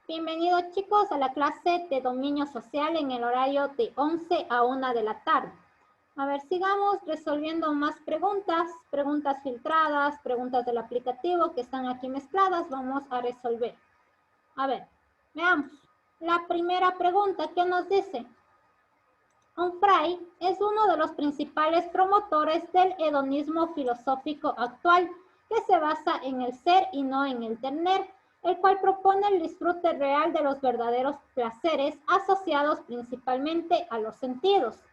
Bienvenidos chicos a la clase de dominio social en el horario de 11 a 1 de la tarde. A ver, sigamos resolviendo más preguntas, preguntas filtradas, preguntas del aplicativo que están aquí mezcladas. Vamos a resolver. A ver, veamos. La primera pregunta, ¿qué nos dice? Onfray es uno de los principales promotores del hedonismo filosófico actual, que se basa en el ser y no en el tener, el cual propone el disfrute real de los verdaderos placeres asociados principalmente a los sentidos,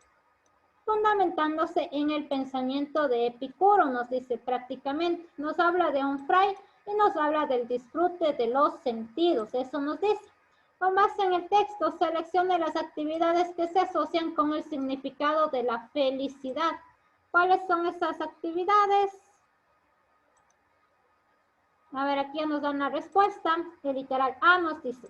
fundamentándose en el pensamiento de Epicuro, nos dice prácticamente, nos habla de Onfray y nos habla del disfrute de los sentidos, eso nos dice. Con base en el texto, seleccione las actividades que se asocian con el significado de la felicidad. ¿Cuáles son esas actividades? A ver, aquí ya nos dan la respuesta. El literal A nos dice.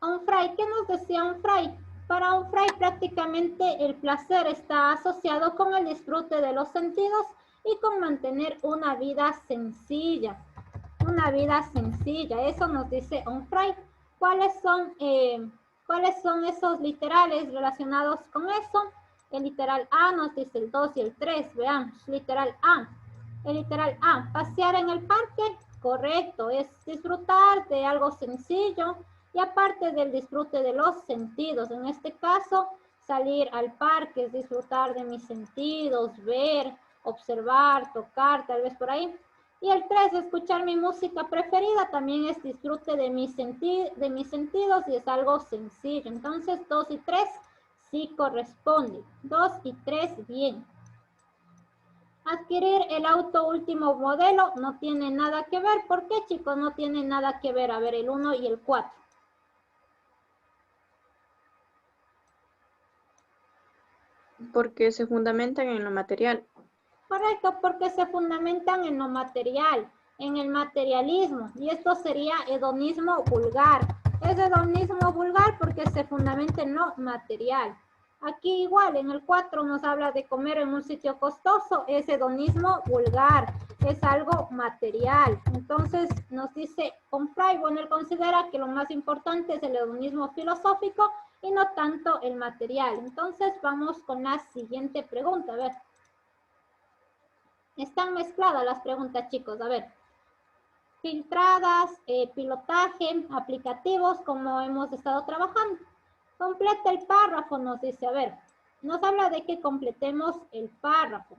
Onfray, ¿qué nos decía Onfray? Para Onfray prácticamente el placer está asociado con el disfrute de los sentidos y con mantener una vida sencilla. Una vida sencilla, eso nos dice Onfray. ¿Cuáles son esos literales relacionados con eso? El literal A nos dice el 2 y el 3, veamos, literal A. El literal A, pasear en el parque, correcto, es disfrutar de algo sencillo y aparte del disfrute de los sentidos, en este caso, salir al parque es disfrutar de mis sentidos, ver, observar, tocar, tal vez por ahí. Y el 3, escuchar mi música preferida, también es disfrute de mis sentidos y es algo sencillo. Entonces, 2 y 3 sí corresponden. 2 y 3, bien. Adquirir el auto último modelo no tiene nada que ver. ¿Por qué, chicos? No tiene nada que ver. A ver, el 1 y el 4. Porque se fundamentan en lo material. Correcto, porque se fundamentan en lo material, en el materialismo, y esto sería hedonismo vulgar. Es hedonismo vulgar porque se fundamenta en lo material. Aquí igual, en el 4 nos habla de comer en un sitio costoso, es hedonismo vulgar, es algo material. Entonces nos dice Onfray, bueno, él considera que lo más importante es el hedonismo filosófico y no tanto el material. Entonces vamos con la siguiente pregunta, a ver. Están mezcladas las preguntas, chicos. A ver, filtradas, pilotaje, aplicativos, como hemos estado trabajando. Completa el párrafo, nos dice. A ver, nos habla de que completemos el párrafo.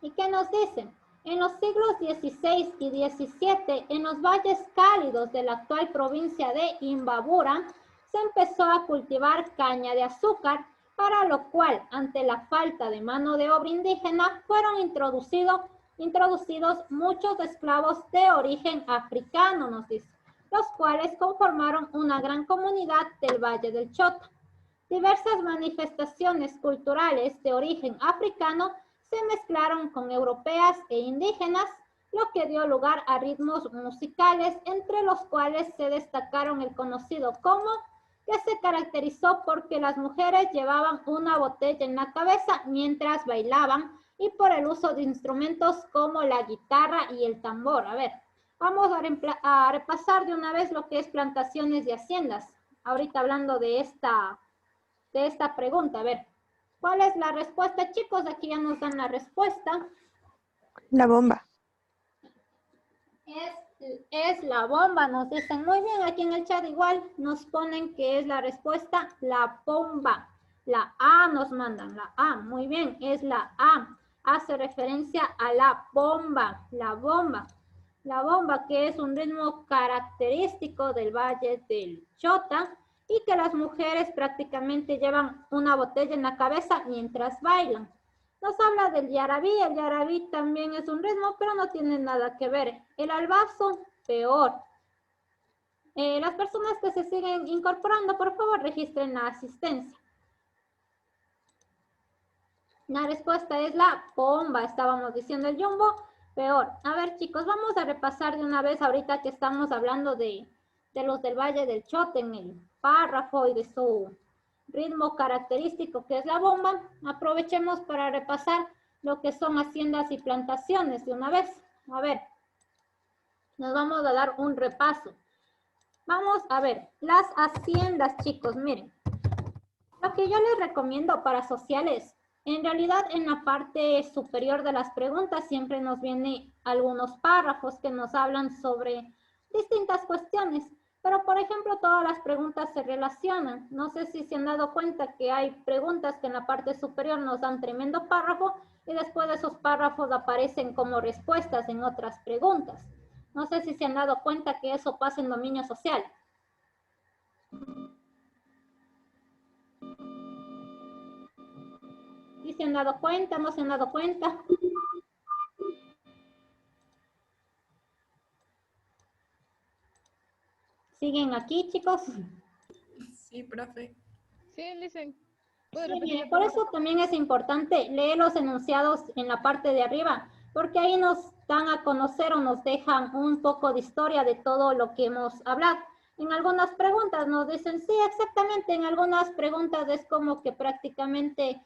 ¿Y qué nos dice? En los siglos XVI y XVII, en los valles cálidos de la actual provincia de Imbabura, se empezó a cultivar caña de azúcar, para lo cual, ante la falta de mano de obra indígena, fueron introducidos muchos esclavos de origen africano, nos dice, los cuales conformaron una gran comunidad del Valle del Chota. Diversas manifestaciones culturales de origen africano se mezclaron con europeas e indígenas, lo que dio lugar a ritmos musicales, entre los cuales se destacaron el conocido como, que se caracterizó porque las mujeres llevaban una botella en la cabeza mientras bailaban y por el uso de instrumentos como la guitarra y el tambor. A ver, vamos a repasar de una vez lo que es plantaciones y haciendas. Ahorita hablando de esta pregunta. A ver, ¿cuál es la respuesta, chicos? Aquí ya nos dan la respuesta. La bomba. Es la bomba, nos dicen. Muy bien, aquí en el chat igual nos ponen que es la respuesta, la bomba. La A nos mandan, la A. Muy bien, es la A. Hace referencia a la bomba, la bomba. La bomba, que es un ritmo característico del Valle del Chota y que las mujeres prácticamente llevan una botella en la cabeza mientras bailan. Nos habla del yarabí. El yarabí también es un ritmo, pero no tiene nada que ver. El albazo, peor. Las personas que se siguen incorporando, por favor, registren la asistencia. La respuesta es la bomba. Estábamos diciendo el jumbo, peor. A ver, chicos, vamos a repasar de una vez ahorita que estamos hablando de los del Valle del Chota en el párrafo y de su ritmo característico que es la bomba. Aprovechemos para repasar lo que son haciendas y plantaciones de una vez. A ver, Nos vamos a dar un repaso. Vamos a ver, las haciendas, chicos, miren. Lo que yo les recomiendo para sociales, en realidad en la parte superior de las preguntas siempre nos vienen algunos párrafos que nos hablan sobre distintas cuestiones, pero por ejemplo todas las preguntas se relacionan. No sé si se han dado cuenta que hay preguntas que en la parte superior nos dan tremendo párrafo y después de esos párrafos aparecen como respuestas en otras preguntas. No sé si se han dado cuenta que eso pasa en dominio social. ¿Sí se han dado cuenta? ¿No se han dado cuenta? ¿Siguen aquí, chicos? Sí, profe. Sí, listen. Sí, mire, por eso también es importante leer los enunciados en la parte de arriba, porque ahí nos dan a conocer o nos dejan un poco de historia de todo lo que hemos hablado. En algunas preguntas nos dicen, sí, exactamente, en algunas preguntas es como que prácticamente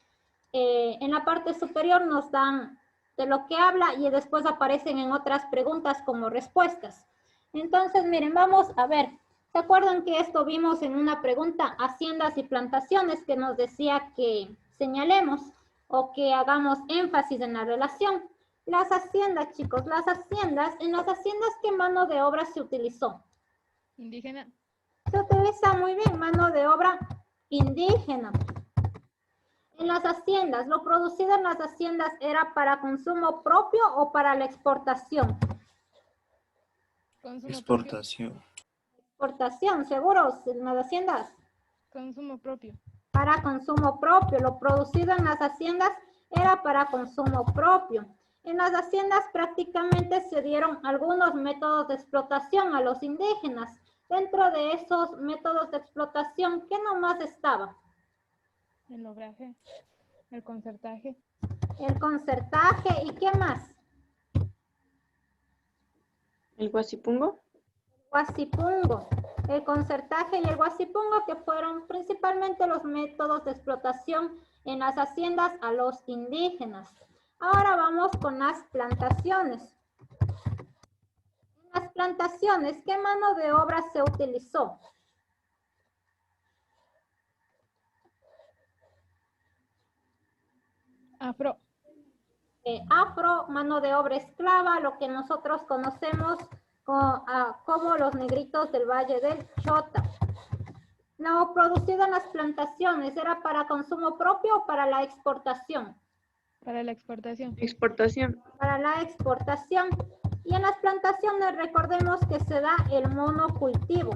en la parte superior nos dan de lo que habla y después aparecen en otras preguntas como respuestas. Entonces, miren, vamos a ver. ¿Se acuerdan que esto vimos en una pregunta, haciendas y plantaciones, que nos decía que señalemos o que hagamos énfasis en la relación? Las haciendas, chicos, en las haciendas, ¿qué mano de obra se utilizó? Indígena. Se utiliza muy bien, mano de obra indígena. En las haciendas, ¿lo producido en las haciendas era para consumo propio o para la exportación? Consumo Exportación. propio. Exportación, ¿seguros en las haciendas? Consumo propio. Para consumo propio. Lo producido en las haciendas era para consumo propio. En las haciendas prácticamente se dieron algunos métodos de explotación a los indígenas. Dentro de esos métodos de explotación, ¿qué nomás estaba? El obraje. El concertaje. El concertaje. ¿Y qué más? ¿El guasipungo? Guasipungo. El concertaje y el guasipungo, que fueron principalmente los métodos de explotación en las haciendas a los indígenas. Ahora vamos con las plantaciones. En las plantaciones, ¿qué mano de obra se utilizó? Afro. Afro, mano de obra esclava, lo que nosotros conocemos como los negritos del Valle del Chota. Lo producido en las plantaciones, ¿era para consumo propio o para la exportación? Para la exportación. Exportación. Para la exportación. Y en las plantaciones recordemos que se da el monocultivo.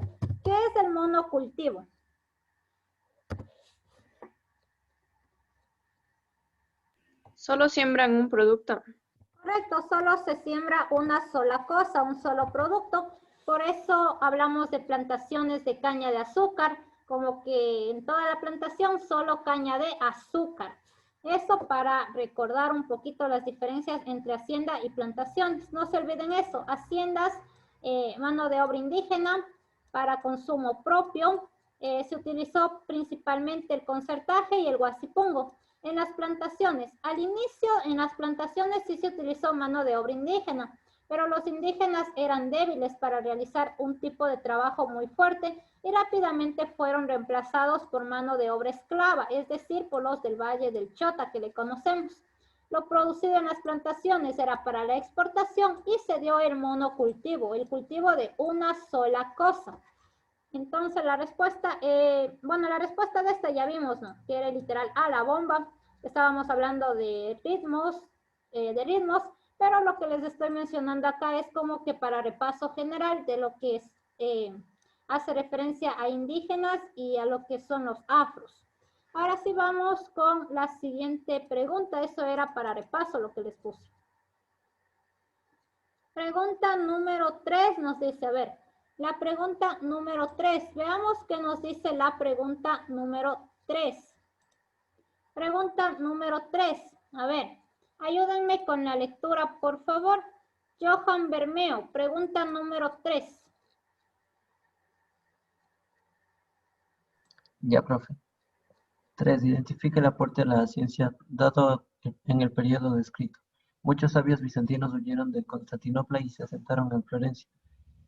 ¿Qué es el monocultivo? Solo siembran un producto. Correcto, solo se siembra una sola cosa, un solo producto. Por eso hablamos de plantaciones de caña de azúcar, como que en toda la plantación solo caña de azúcar. Eso para recordar un poquito las diferencias entre hacienda y plantaciones. No se olviden eso, haciendas, mano de obra indígena para consumo propio. Se utilizó principalmente el concertaje y el guasipungo. En las plantaciones, al inicio en las plantaciones sí se utilizó mano de obra indígena, pero los indígenas eran débiles para realizar un tipo de trabajo muy fuerte y rápidamente fueron reemplazados por mano de obra esclava, es decir, por los del Valle del Chota que le conocemos. Lo producido en las plantaciones era para la exportación y se dio el monocultivo, el cultivo de una sola cosa. Entonces la respuesta, la respuesta de esta ya vimos, ¿no? Que era literal a la bomba. Estábamos hablando de ritmos, pero lo que les estoy mencionando acá es como que para repaso general de lo que es, hace referencia a indígenas y a lo que son los afros. Ahora sí vamos con la siguiente pregunta. Eso era para repaso lo que les puse. Pregunta número 3 nos dice, a ver, la pregunta número 3. Veamos qué nos dice la pregunta número 3. Pregunta número 3. A ver, ayúdenme con la lectura, por favor. Johan Bermeo, pregunta número 3. Ya, profe. 3. Identifique el aporte a la ciencia dado en el periodo descrito. Muchos sabios bizantinos huyeron de Constantinopla y se asentaron en Florencia.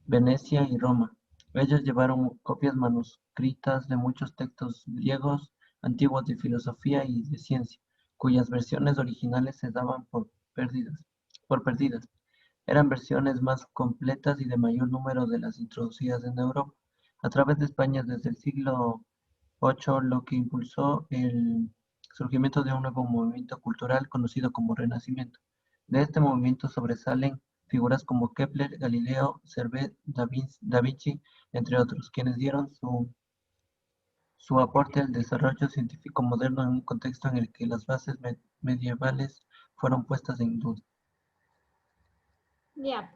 Venecia y Roma. Ellos llevaron copias manuscritas de muchos textos griegos antiguos de filosofía y de ciencia, cuyas versiones originales se daban por perdidas. Eran versiones más completas y de mayor número de las introducidas en Europa a través de España desde el siglo VIII, lo que impulsó el surgimiento de un nuevo movimiento cultural conocido como Renacimiento. De este movimiento sobresalen figuras como Kepler, Galileo, Servet, Da Vinci, entre otros, quienes dieron su aporte al desarrollo científico moderno en un contexto en el que las bases medievales fueron puestas en duda. Ya.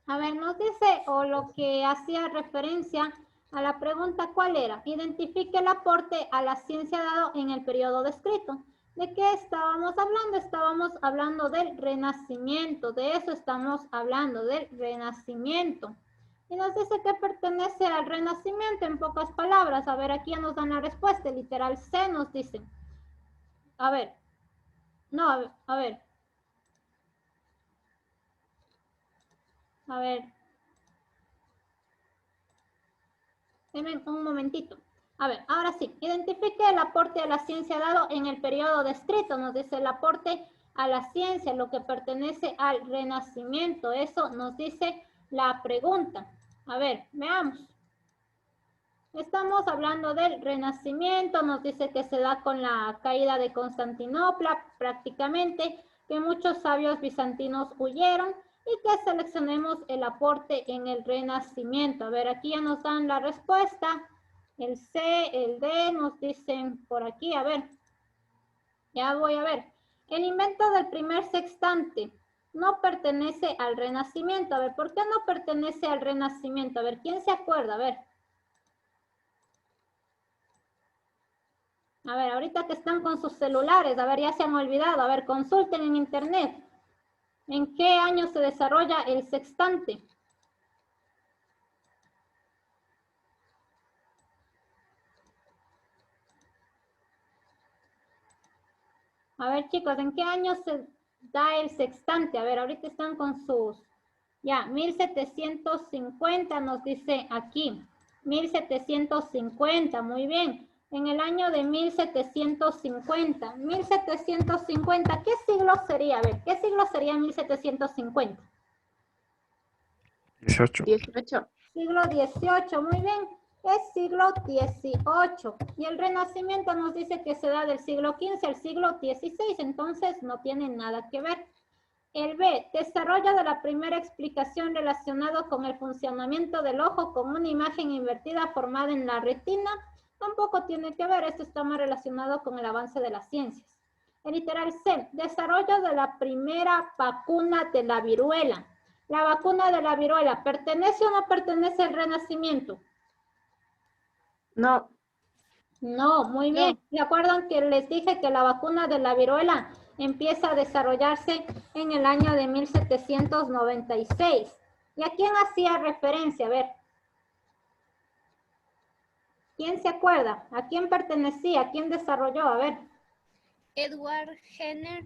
A ver, nos dice, o lo que hacía referencia a la pregunta, ¿cuál era? Identifique el aporte a la ciencia dado en el periodo descrito. ¿De qué estábamos hablando? Estábamos hablando del Renacimiento, de eso estamos hablando, del Renacimiento. Y nos dice que pertenece al Renacimiento, en pocas palabras. A ver, aquí ya nos dan la respuesta, literal C nos dice. A ver, no, a ver. A ver. Denme un momentito. A ver, ahora sí. Identifique el aporte a la ciencia dado en el periodo descrito. Nos dice el aporte a la ciencia, lo que pertenece al Renacimiento. Eso nos dice la pregunta. A ver, veamos. Estamos hablando del Renacimiento. Nos dice que se da con la caída de Constantinopla, prácticamente, que muchos sabios bizantinos huyeron y que seleccionemos el aporte en el Renacimiento. A ver, aquí ya nos dan la respuesta. El C, el D, nos dicen por aquí. A ver, ya voy a ver. El invento del primer sextante no pertenece al Renacimiento. A ver, ¿por qué no pertenece al Renacimiento? A ver, ¿quién se acuerda? A ver. A ver, ahorita que están con sus celulares, a ver, ya se han olvidado. A ver, consulten en internet. ¿En qué año se desarrolla el sextante? A ver, chicos, ¿en qué año se da el sextante? A ver, ahorita están con sus... Ya, 1750 nos dice aquí. 1750, muy bien. En el año de 1750. 1750, ¿qué siglo sería? A ver, ¿qué siglo sería 1750? 18. 18. Siglo XVIII, muy bien. Es siglo XVIII. Y el Renacimiento nos dice que se da del siglo XV al siglo XVI, entonces no tiene nada que ver. El B, desarrollo de la primera explicación relacionado con el funcionamiento del ojo con una imagen invertida formada en la retina, tampoco tiene que ver, esto está más relacionado con el avance de las ciencias. El literal C, desarrollo de la primera vacuna de la viruela. La vacuna de la viruela, ¿pertenece o no pertenece al Renacimiento? No. No, muy bien. ¿Se acuerdan que les dije que la vacuna de la viruela empieza a desarrollarse en el año de 1796? ¿Y a quién hacía referencia? A ver. ¿Quién se acuerda? ¿A quién pertenecía? ¿A quién desarrolló? A ver. Edward Jenner.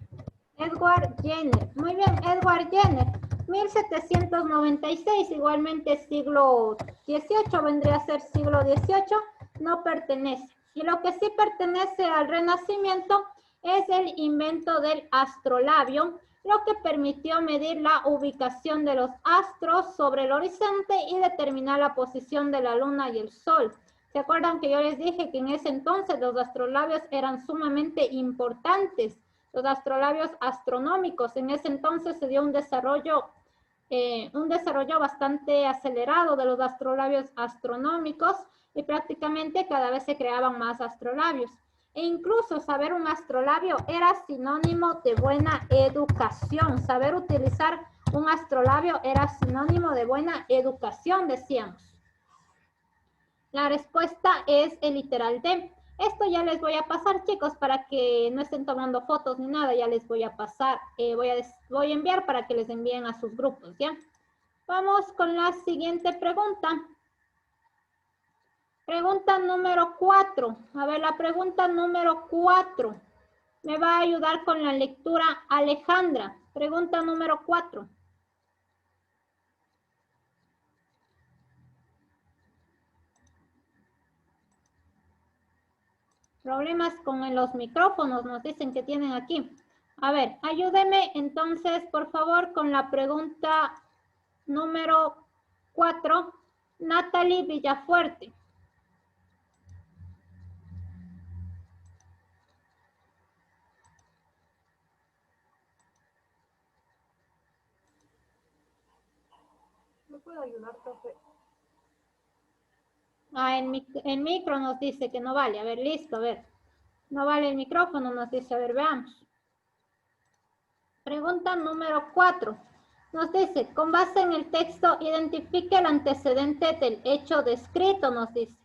Edward Jenner. Muy bien, Edward Jenner. 1796, igualmente siglo XVIII, vendría a ser siglo XVIII, no pertenece. Y lo que sí pertenece al Renacimiento es el invento del astrolabio, lo que permitió medir la ubicación de los astros sobre el horizonte y determinar la posición de la luna y el sol. ¿Se acuerdan que yo les dije que en ese entonces los astrolabios eran sumamente importantes? Los astrolabios astronómicos. En ese entonces se dio un desarrollo bastante acelerado de los astrolabios astronómicos y prácticamente cada vez se creaban más astrolabios. E incluso saber un astrolabio era sinónimo de buena educación. Saber utilizar un astrolabio era sinónimo de buena educación, decíamos. La respuesta es el literal D. Esto ya les voy a pasar, chicos, para que no estén tomando fotos ni nada. Ya les voy a pasar, voy a enviar para que les envíen a sus grupos, ¿ya? Vamos con la siguiente pregunta. Pregunta número 4. A ver, la pregunta número 4. Me va a ayudar con la lectura Alejandra. Pregunta número 4. Problemas con los micrófonos, nos dicen que tienen aquí. A ver, ayúdeme entonces, por favor, con la pregunta número 4, Natalie Villafuerte. ¿Me puedo ayudar, profe? El micro nos dice que no vale. A ver, listo, a ver. No vale el micrófono, nos dice. A ver, veamos. Pregunta número 4. Nos dice, con base en el texto, identifique el antecedente del hecho descrito, nos dice.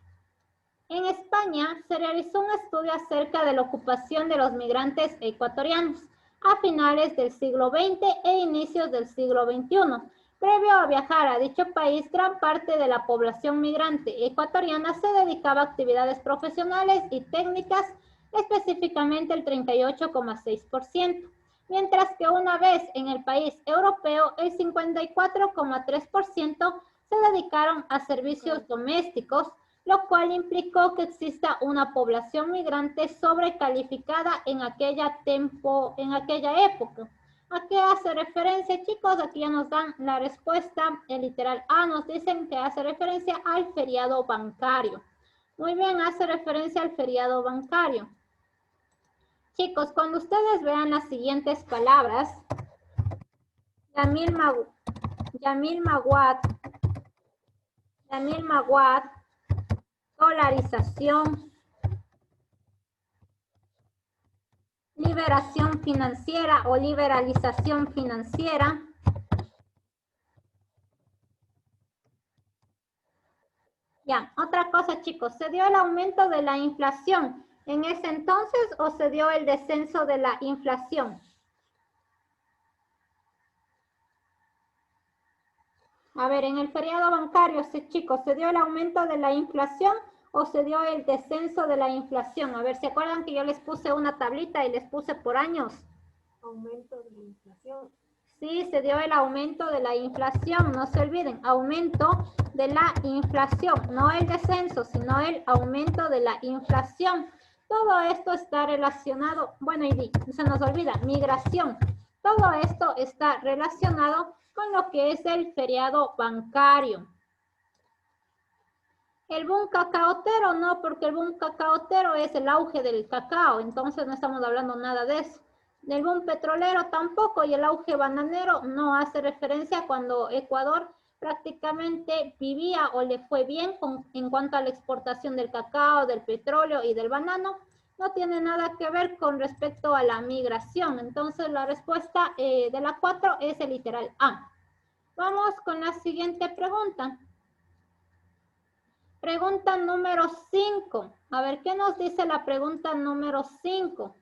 En España se realizó un estudio acerca de la ocupación de los migrantes ecuatorianos a finales del siglo XX e inicios del siglo XXI. Previo a viajar a dicho país, gran parte de la población migrante ecuatoriana se dedicaba a actividades profesionales y técnicas, específicamente el 38,6%, mientras que una vez en el país europeo, el 54,3% se dedicaron a servicios domésticos, lo cual implicó que exista una población migrante sobrecalificada en aquella época. ¿A qué hace referencia, chicos? Aquí ya nos dan la respuesta. El literal A nos dicen que hace referencia al feriado bancario. Muy bien, hace referencia al feriado bancario. Chicos, cuando ustedes vean las siguientes palabras, Yamil Maguad, dolarización, liberación financiera o liberalización financiera, ya, otra cosa, chicos, ¿se dio el aumento de la inflación en ese entonces o se dio el descenso de la inflación? A ver, en el feriado bancario, chicos, ¿se dio el aumento de la inflación o se dio el descenso de la inflación? A ver, ¿se acuerdan que yo les puse una tablita y les puse por años? Aumento de la inflación. Sí, se dio el aumento de la inflación, no se olviden, aumento de la inflación, no el descenso, sino el aumento de la inflación. Todo esto está relacionado, bueno, y se nos olvida, migración. Todo esto está relacionado con lo que es el feriado bancario. El boom cacaotero no, porque el boom cacaotero es el auge del cacao, entonces no estamos hablando nada de eso. Del boom petrolero tampoco, y el auge bananero no hace referencia cuando Ecuador prácticamente vivía o le fue bien en cuanto a la exportación del cacao, del petróleo y del banano. No tiene nada que ver con respecto a la migración. Entonces la respuesta de la 4 es el literal A. Vamos con la siguiente pregunta. Pregunta número 5. A ver, ¿qué nos dice la pregunta número 5?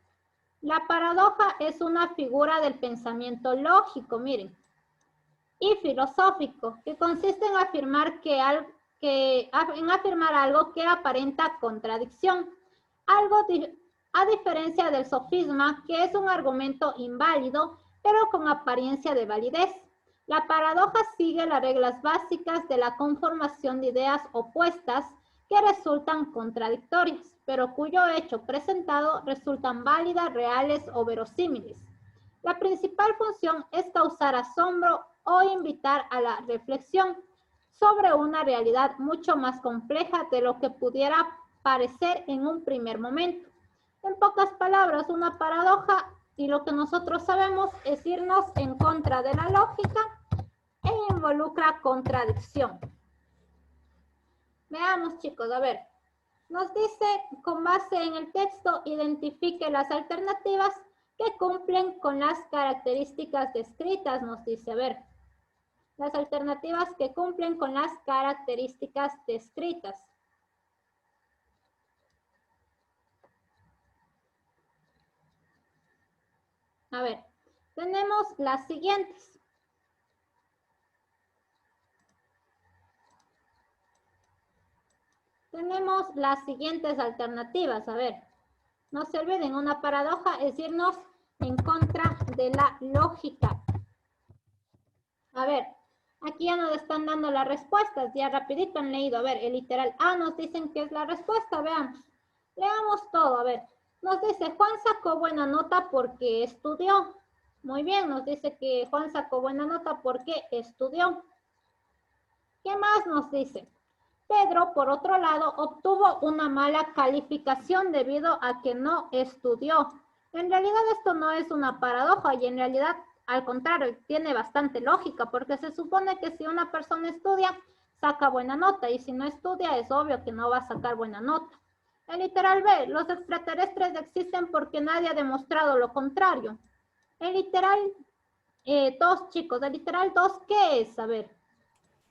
La paradoja es una figura del pensamiento lógico, miren, y filosófico, que consiste en afirmar algo que aparenta contradicción. A diferencia del sofisma, que es un argumento inválido, pero con apariencia de validez. La paradoja sigue las reglas básicas de la conformación de ideas opuestas que resultan contradictorias, pero cuyo hecho presentado resultan válidas, reales o verosímiles. La principal función es causar asombro o invitar a la reflexión sobre una realidad mucho más compleja de lo que pudiera parecer en un primer momento. En pocas palabras, una paradoja, y lo que nosotros sabemos es irnos en contra de la lógica e involucra contradicción. Veamos, chicos, a ver. Nos dice, con base en el texto, identifique las alternativas que cumplen con las características descritas, nos dice, a ver. Las alternativas que cumplen con las características descritas. A ver, tenemos las siguientes. Tenemos las siguientes alternativas. A ver, no se olviden, una paradoja es irnos en contra de la lógica. A ver, aquí ya nos están dando las respuestas. Ya rapidito han leído. A ver, el literal A nos dicen que es la respuesta. Veamos. Leamos todo, a ver. Nos dice, Juan sacó buena nota porque estudió. Muy bien, nos dice que Juan sacó buena nota porque estudió. ¿Qué más nos dice? Pedro, por otro lado, obtuvo una mala calificación debido a que no estudió. En realidad esto no es una paradoja y en realidad, al contrario, tiene bastante lógica porque se supone que si una persona estudia, saca buena nota y si no estudia es obvio que no va a sacar buena nota. El literal B, los extraterrestres existen porque nadie ha demostrado lo contrario. El literal 2, chicos, el literal 2, ¿qué es? A ver.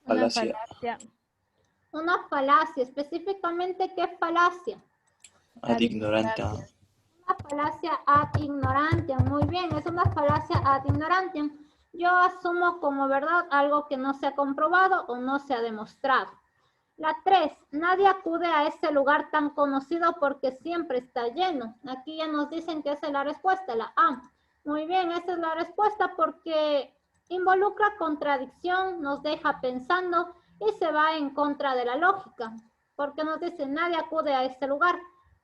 Una Falacia. falacia. Una falacia, específicamente, ¿qué falacia? Ad ignorantia. Una falacia ad ignorantiam, muy bien, es una falacia ad ignorantiam. Yo asumo como verdad algo que no se ha comprobado o no se ha demostrado. La 3, nadie acude a ese lugar tan conocido porque siempre está lleno. Aquí ya nos dicen que esa es la respuesta, la A. Muy bien, esa es la respuesta porque involucra contradicción, nos deja pensando y se va en contra de la lógica. Porque nos dice nadie acude a ese lugar,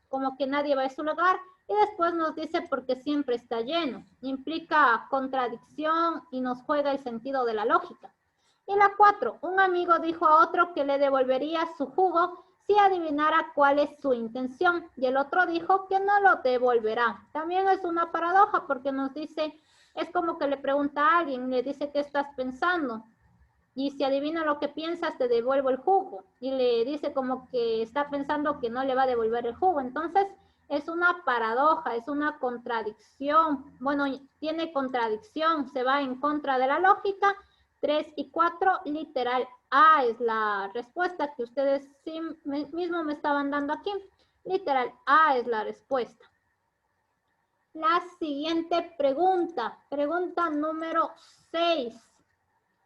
como que nadie va a ese lugar. Y después nos dice porque siempre está lleno. Implica contradicción y nos juega el sentido de la lógica. Y la 4, un amigo dijo a otro que le devolvería su jugo si adivinara cuál es su intención. Y el otro dijo que no lo devolverá. También es una paradoja porque nos dice, es como que le pregunta a alguien, le dice ¿qué estás pensando? Y si adivina lo que piensas, te devuelvo el jugo. Y le dice como que está pensando que no le va a devolver el jugo. Entonces, es una paradoja, es una contradicción. Bueno, tiene contradicción, se va en contra de la lógica. 3 y 4, literal A es la respuesta que ustedes sí mismo me estaban dando aquí. Literal A es la respuesta. La siguiente pregunta, pregunta número 6.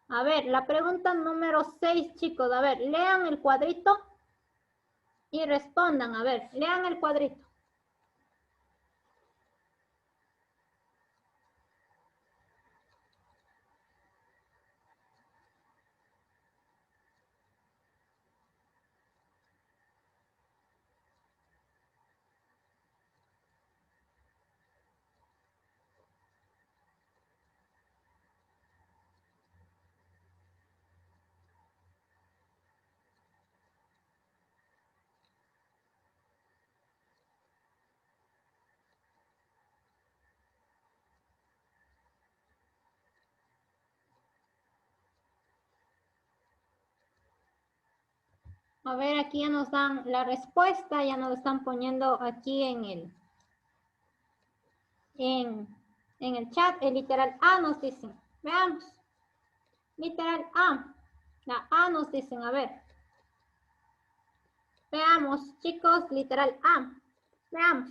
A ver, la pregunta número 6, chicos. A ver, lean el cuadrito y respondan. A ver, lean el cuadrito. A ver, aquí ya nos dan la respuesta, ya nos están poniendo aquí en el chat. El literal A nos dicen. Veamos. Literal A. La A nos dicen, a ver. Veamos, chicos, literal A. Veamos.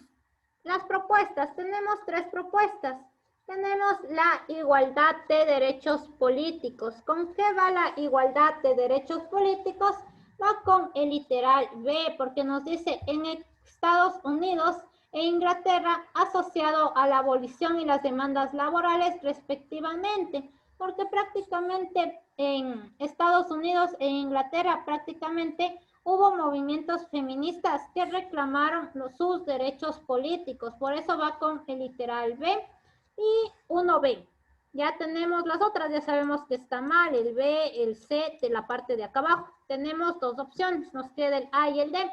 Las propuestas. Tenemos 3 propuestas. Tenemos la igualdad de derechos políticos. ¿Con qué va la igualdad de derechos políticos? Va con el literal B, porque nos dice en Estados Unidos e Inglaterra asociado a la abolición y las demandas laborales respectivamente, porque prácticamente en Estados Unidos e Inglaterra prácticamente hubo movimientos feministas que reclamaron sus derechos políticos, por eso va con el literal B y 1B. Ya tenemos las otras, ya sabemos que está mal, el B, el C de la parte de acá abajo. Tenemos 2 opciones, nos queda el A y el D.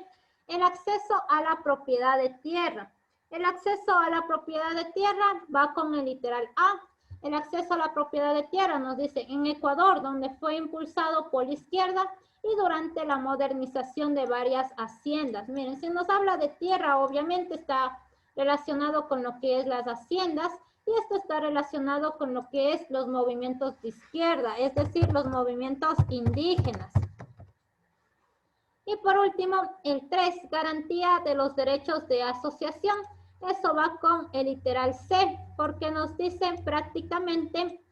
El acceso a la propiedad de tierra. El acceso a la propiedad de tierra va con el literal A. El acceso a la propiedad de tierra nos dice en Ecuador, donde fue impulsado por la izquierda y durante la modernización de varias haciendas. Miren, si nos habla de tierra, obviamente está relacionado con lo que es las haciendas. Y esto está relacionado con lo que es los movimientos de izquierda, es decir, los movimientos indígenas. Y por último, el 3, garantía de los derechos de asociación. Eso va con el literal C, porque nos dice prácticamente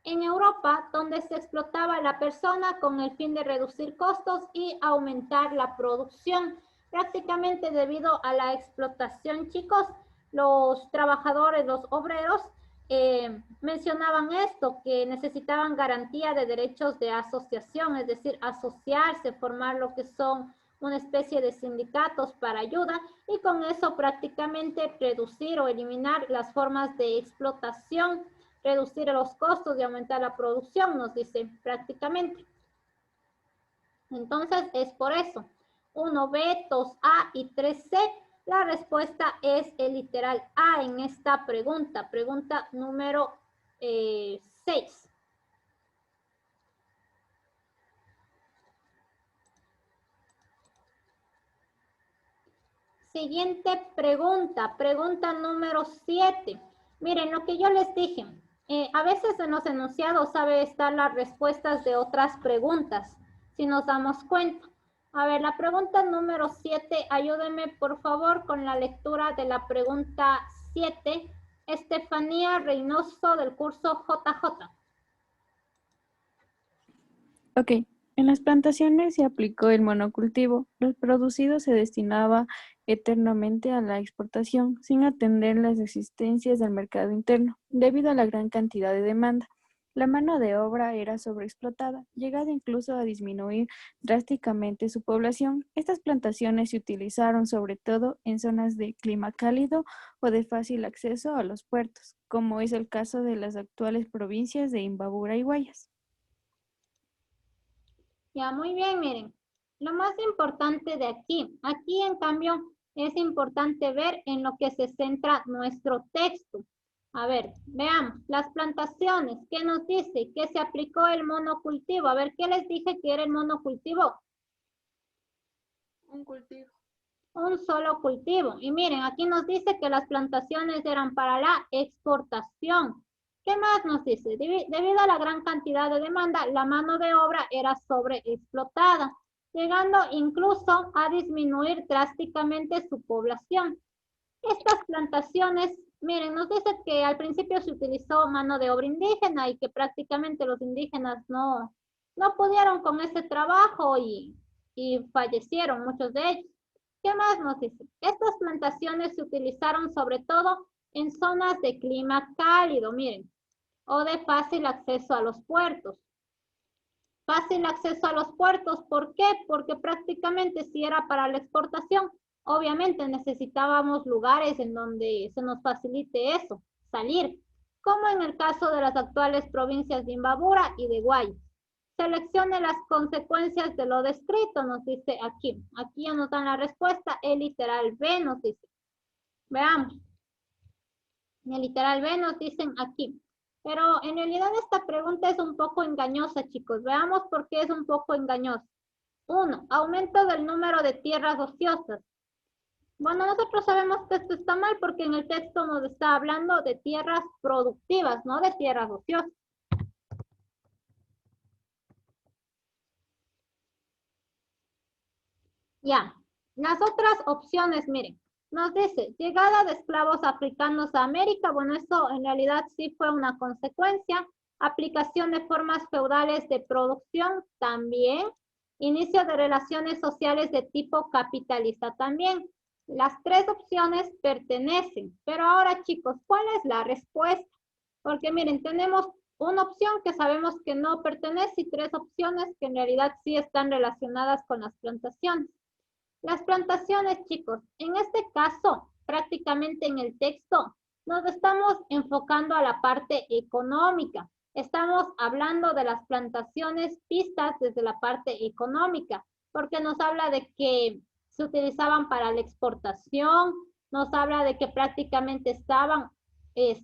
en Europa, donde se explotaba a la persona con el fin de reducir costos y aumentar la producción. Prácticamente debido a la explotación, chicos, los trabajadores, los obreros, mencionaban esto, que necesitaban garantía de derechos de asociación, es decir, asociarse, formar lo que son una especie de sindicatos para ayuda y con eso prácticamente reducir o eliminar las formas de explotación, reducir los costos y aumentar la producción, nos dice prácticamente. Entonces es por eso. 1B, 2A y 3C. La respuesta es el literal A en esta pregunta. Pregunta número 6. Siguiente pregunta, pregunta número 7. Miren, lo que yo les dije, a veces en los enunciados sabe estar las respuestas de otras preguntas, si nos damos cuenta. A ver, la pregunta número 7, ayúdenme por favor con la lectura de la pregunta 7. Estefanía Reynoso del curso JJ. Ok, en las plantaciones se aplicó el monocultivo. Lo producido se destinaba eternamente a la exportación, sin atender las exigencias del mercado interno, debido a la gran cantidad de demanda. La mano de obra era sobreexplotada, llegando incluso a disminuir drásticamente su población. Estas plantaciones se utilizaron sobre todo en zonas de clima cálido o de fácil acceso a los puertos, como es el caso de las actuales provincias de Imbabura y Guayas. Ya, muy bien, miren. Lo más importante de aquí en cambio es importante ver en lo que se centra nuestro texto. A ver, veamos, las plantaciones, ¿qué nos dice? Que se aplicó el monocultivo. A ver, ¿qué les dije que era el monocultivo? Un cultivo. Un solo cultivo. Y miren, aquí nos dice que las plantaciones eran para la exportación. ¿Qué más nos dice? Debido a la gran cantidad de demanda, la mano de obra era sobreexplotada, llegando incluso a disminuir drásticamente su población. Estas plantaciones, miren, nos dice que al principio se utilizó mano de obra indígena y que prácticamente los indígenas no pudieron con ese trabajo y fallecieron muchos de ellos. ¿Qué más nos dice? Estas plantaciones se utilizaron sobre todo en zonas de clima cálido, miren, o de fácil acceso a los puertos. Fácil acceso a los puertos, ¿por qué? Porque prácticamente si era para la exportación, obviamente necesitábamos lugares en donde se nos facilite eso, salir, como en el caso de las actuales provincias de Imbabura y de Guayas. Seleccione las consecuencias de lo descrito, nos dice aquí. Aquí ya nos dan la respuesta, el literal B nos dice. Veamos. En el literal B nos dicen aquí. Pero en realidad esta pregunta es un poco engañosa, chicos. Veamos por qué es un poco engañosa. 1. Aumento del número de tierras ociosas. Bueno, nosotros sabemos que esto está mal porque en el texto nos está hablando de tierras productivas, no de tierras ociosas. Ya, las otras opciones, miren, nos dice, llegada de esclavos africanos a América, bueno, eso en realidad sí fue una consecuencia, aplicación de formas feudales de producción también, inicio de relaciones sociales de tipo capitalista también. Las tres opciones pertenecen, pero ahora chicos, ¿cuál es la respuesta? Porque miren, tenemos una opción que sabemos que no pertenece y tres opciones que en realidad sí están relacionadas con las plantaciones. Las plantaciones, chicos, en este caso, prácticamente en el texto, nos estamos enfocando a la parte económica. Estamos hablando de las plantaciones vistas desde la parte económica, porque nos habla de que se utilizaban para la exportación, nos habla de que prácticamente estaban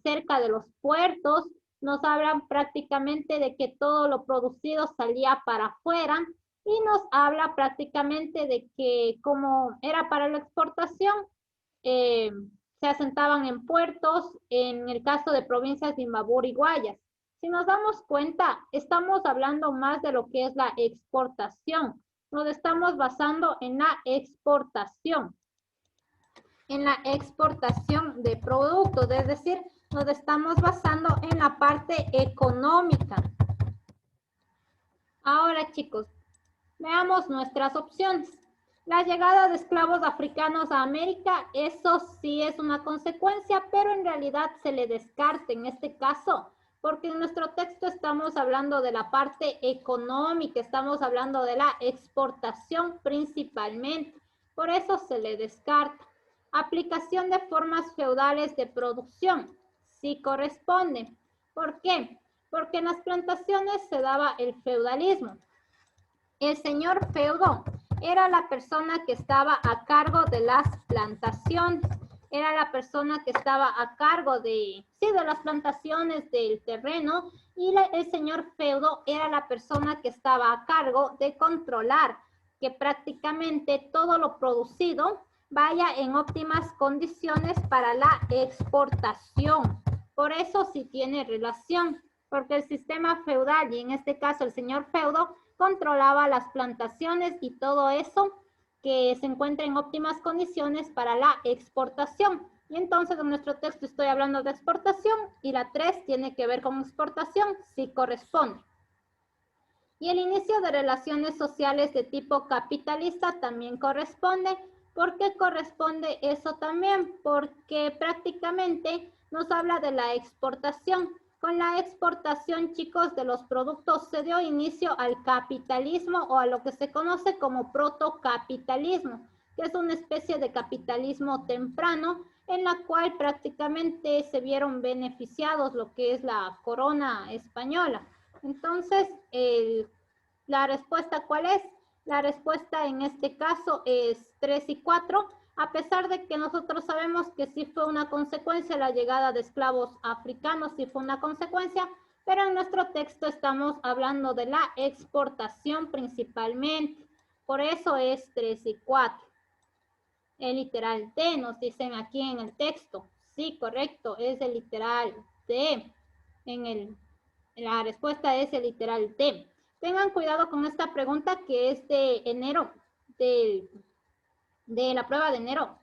cerca de los puertos, nos hablan prácticamente de que todo lo producido salía para afuera, y nos habla prácticamente de que como era para la exportación, se asentaban en puertos, en el caso de provincias de Imbabura y Guayas. Si nos damos cuenta, estamos hablando más de lo que es la exportación. Nos estamos basando en la exportación. En la exportación de productos, es decir, nos estamos basando en la parte económica. Ahora, chicos, veamos nuestras opciones. La llegada de esclavos africanos a América, eso sí es una consecuencia, pero en realidad se le descarta en este caso Porque en nuestro texto estamos hablando de la parte económica, estamos hablando de la exportación principalmente. Por eso se le descarta. Aplicación de formas feudales de producción. Sí corresponde. ¿Por qué? Porque en las plantaciones se daba el feudalismo. El señor feudo era la persona que estaba a cargo de las plantaciones. Era la persona que estaba a cargo de las plantaciones del terreno, y el señor feudo era la persona que estaba a cargo de controlar que prácticamente todo lo producido vaya en óptimas condiciones para la exportación. Por eso sí tiene relación, porque el sistema feudal, y en este caso el señor feudo, controlaba las plantaciones y todo eso que se encuentra en óptimas condiciones para la exportación. Y entonces en nuestro texto estoy hablando de exportación y la 3 tiene que ver con exportación, sí corresponde. Y el inicio de relaciones sociales de tipo capitalista también corresponde. ¿Por qué corresponde eso también? Porque prácticamente nos habla de la exportación. Con la exportación, chicos, de los productos se dio inicio al capitalismo, o a lo que se conoce como protocapitalismo, que es una especie de capitalismo temprano en la cual prácticamente se vieron beneficiados lo que es la corona española. Entonces, la respuesta, ¿cuál es? La respuesta en este caso es 3 y 4. A pesar de que nosotros sabemos que sí fue una consecuencia la llegada de esclavos africanos, sí fue una consecuencia, pero en nuestro texto estamos hablando de la exportación principalmente. Por eso es 3 y 4. El literal D nos dicen aquí en el texto. Sí, correcto, es el literal D. La respuesta es el literal D. Tengan cuidado con esta pregunta que es de enero, de la prueba de enero,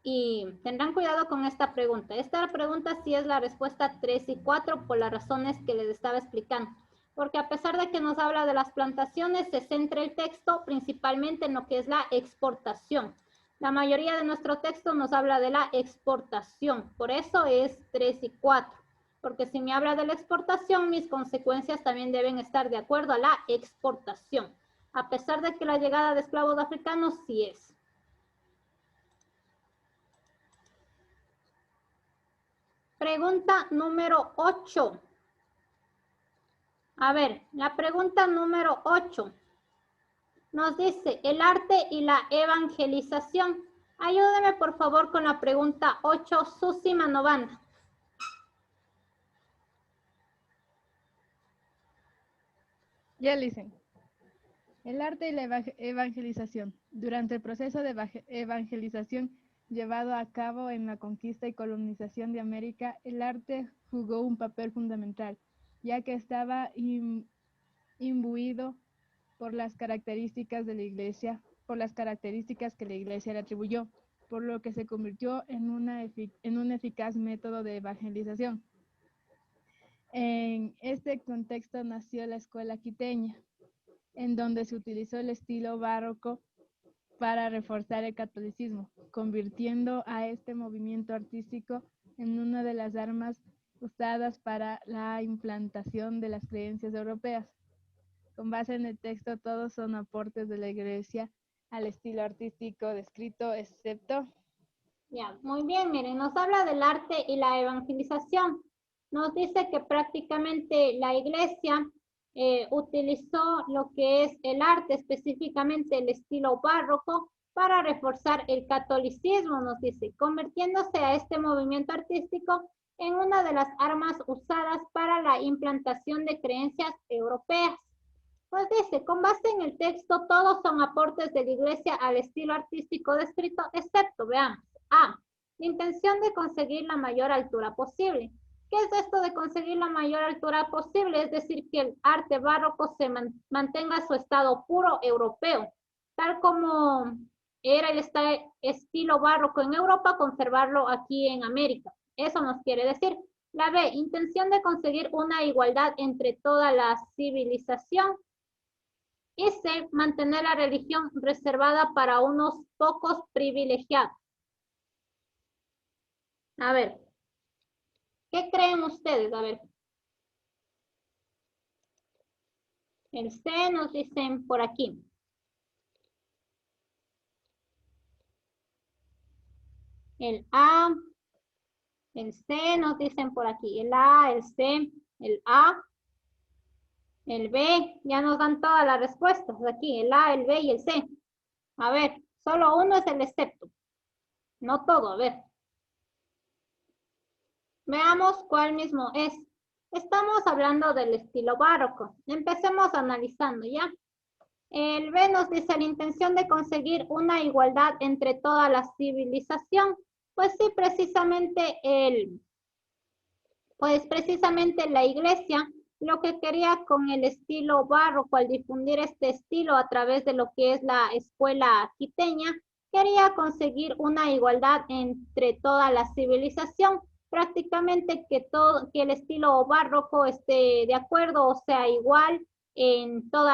y tendrán cuidado con esta pregunta. Esta pregunta sí es la respuesta 3 y 4 por las razones que les estaba explicando, porque a pesar de que nos habla de las plantaciones, se centra el texto principalmente en lo que es la exportación. La mayoría de nuestro texto nos habla de la exportación, por eso es 3 y 4, porque si me habla de la exportación, mis consecuencias también deben estar de acuerdo a la exportación, a pesar de que la llegada de esclavos africanos sí es. Pregunta número 8. A ver, la pregunta número 8 nos dice el arte y la evangelización. Ayúdeme por favor con la pregunta 8, Susi Manovanda. Ya dicen. El arte y la evangelización. Durante el proceso de evangelización llevado a cabo en la conquista y colonización de América, el arte jugó un papel fundamental, ya que estaba imbuido por las características de la Iglesia, por las características que la Iglesia le atribuyó, por lo que se convirtió en un eficaz método de evangelización. En este contexto nació la escuela quiteña, en donde se utilizó el estilo barroco para reforzar el catolicismo, convirtiendo a este movimiento artístico en una de las armas usadas para la implantación de las creencias europeas. Con base en el texto, todos son aportes de la Iglesia al estilo artístico descrito, excepto... Ya, muy bien, miren, nos habla del arte y la evangelización. Nos dice que prácticamente la Iglesia utilizó lo que es el arte, específicamente el estilo barroco, para reforzar el catolicismo, nos dice, convirtiéndose a este movimiento artístico en una de las armas usadas para la implantación de creencias europeas. Pues dice, con base en el texto, todos son aportes de la Iglesia al estilo artístico descrito, excepto, veamos, A, la intención de conseguir la mayor altura posible. ¿Qué es esto de conseguir la mayor altura posible? Es decir, que el arte barroco se mantenga su estado puro europeo, tal como era el estilo barroco en Europa, conservarlo aquí en América. Eso nos quiere decir. La B, intención de conseguir una igualdad entre toda la civilización. Y C, mantener la religión reservada para unos pocos privilegiados. A ver, ¿qué creen ustedes? A ver, El C nos dicen por aquí. El A, el C nos dicen por aquí. El A, el C, el A, el B. Ya nos dan todas las respuestas aquí. El A, el B y el C. A ver, solo uno es el excepto. No todo, a ver. Veamos cuál mismo es. Estamos hablando del estilo barroco. Empecemos analizando, ¿ya? El B nos dice la intención de conseguir una igualdad entre toda la civilización. Pues sí, precisamente la iglesia lo que quería con el estilo barroco, al difundir este estilo a través de lo que es la escuela quiteña, quería conseguir una igualdad entre toda la civilización, prácticamente que el estilo barroco esté de acuerdo o sea igual en todo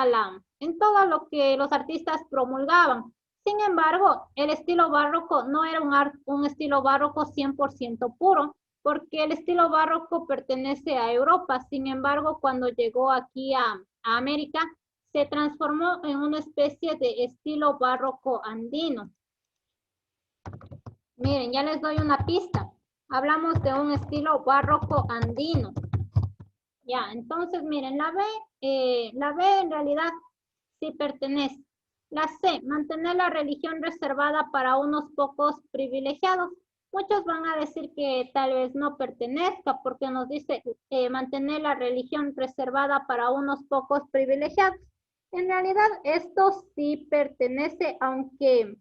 lo que los artistas promulgaban. Sin embargo, el estilo barroco no era un estilo barroco 100% puro, porque el estilo barroco pertenece a Europa. Sin embargo, cuando llegó aquí a América, se transformó en una especie de estilo barroco andino. Miren, ya les doy una pista. Hablamos de un estilo barroco andino. Ya, entonces miren, la B en realidad sí pertenece. La C, mantener la religión reservada para unos pocos privilegiados. Muchos van a decir que tal vez no pertenezca porque nos dice mantener la religión reservada para unos pocos privilegiados. En realidad esto sí pertenece, aunque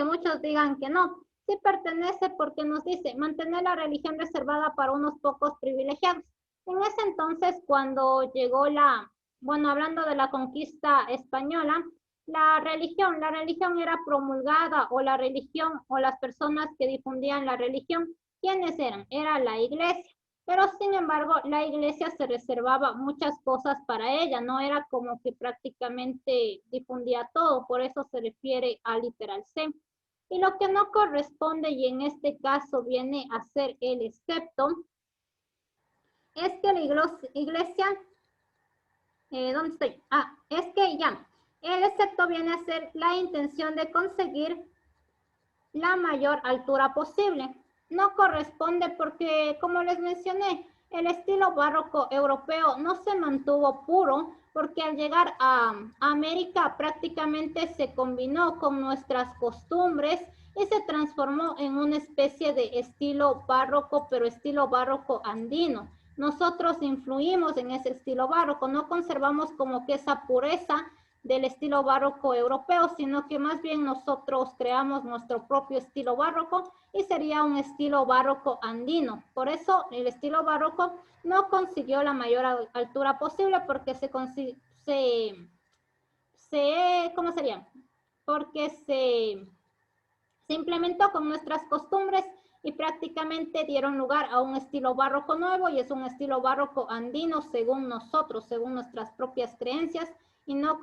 muchos digan que no. Sí pertenece porque nos dice mantener la religión reservada para unos pocos privilegiados. En ese entonces, cuando llegó hablando de la conquista española, la religión era promulgada, o la religión o las personas que difundían la religión, ¿quiénes eran? Era la iglesia. Pero sin embargo, la iglesia se reservaba muchas cosas para ella, no era como que prácticamente difundía todo, por eso se refiere al literal C. Y lo que no corresponde, y en este caso viene a ser el excepto, es que la iglesia, ¿dónde estoy? Es que ya, el excepto viene a ser la intención de conseguir la mayor altura posible. No corresponde porque, como les mencioné, el estilo barroco europeo no se mantuvo puro porque al llegar a América prácticamente se combinó con nuestras costumbres y se transformó en una especie de estilo barroco, pero estilo barroco andino. Nosotros influimos en ese estilo barroco, no conservamos como que esa pureza del estilo barroco europeo, sino que más bien nosotros creamos nuestro propio estilo barroco y sería un estilo barroco andino. Por eso el estilo barroco no consiguió la mayor altura posible porque ¿cómo sería? Porque se implementó con nuestras costumbres y prácticamente dieron lugar a un estilo barroco nuevo, y es un estilo barroco andino según nosotros, según nuestras propias creencias, y no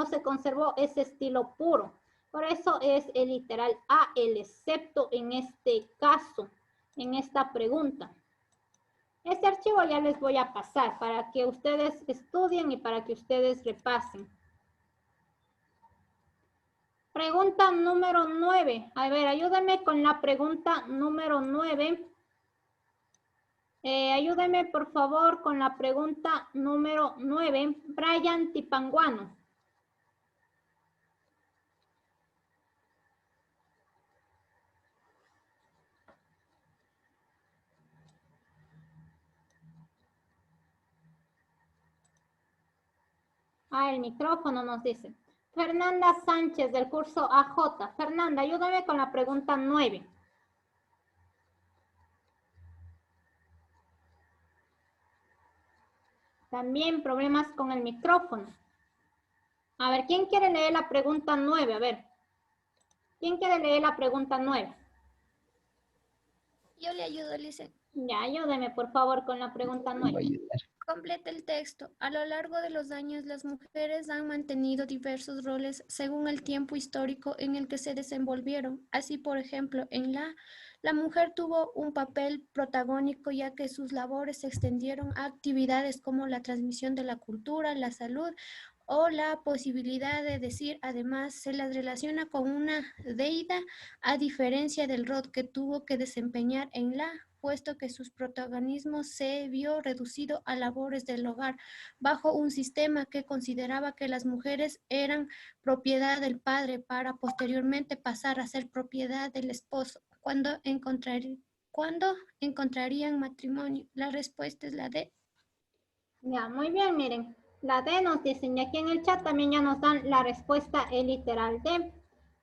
se conservó ese estilo puro. Por eso es el literal A, el excepto en este caso, en esta pregunta. Este archivo ya les voy a pasar para que ustedes estudien y para que ustedes repasen. Pregunta número 9. A ver, ayúdenme con la pregunta número 9. Ayúdenme, por favor, con la pregunta número 9. Brian Tipanguano. El micrófono nos dice. Fernanda Sánchez del curso AJ. Fernanda, ayúdame con la pregunta 9. También problemas con el micrófono. A ver, ¿quién quiere leer la pregunta 9? A ver. ¿Quién quiere leer la pregunta 9? Yo le ayudo, Lice. Ya, ayúdeme, por favor, con la pregunta 9. Completa el texto. A lo largo de los años, las mujeres han mantenido diversos roles según el tiempo histórico en el que se desenvolvieron. Así, por ejemplo, en la La mujer tuvo un papel protagónico ya que sus labores se extendieron a actividades como la transmisión de la cultura, la salud o la posibilidad de decir. Además, se las relaciona con una deidad, a diferencia del rol que tuvo que desempeñar en la, puesto que su protagonismo se vio reducido a labores del hogar, bajo un sistema que consideraba que las mujeres eran propiedad del padre para posteriormente pasar a ser propiedad del esposo. ¿Cuándo encontrarían matrimonio? La respuesta es la D. Ya, muy bien, miren. La D nos dicen, y aquí en el chat también ya nos dan la respuesta el literal D.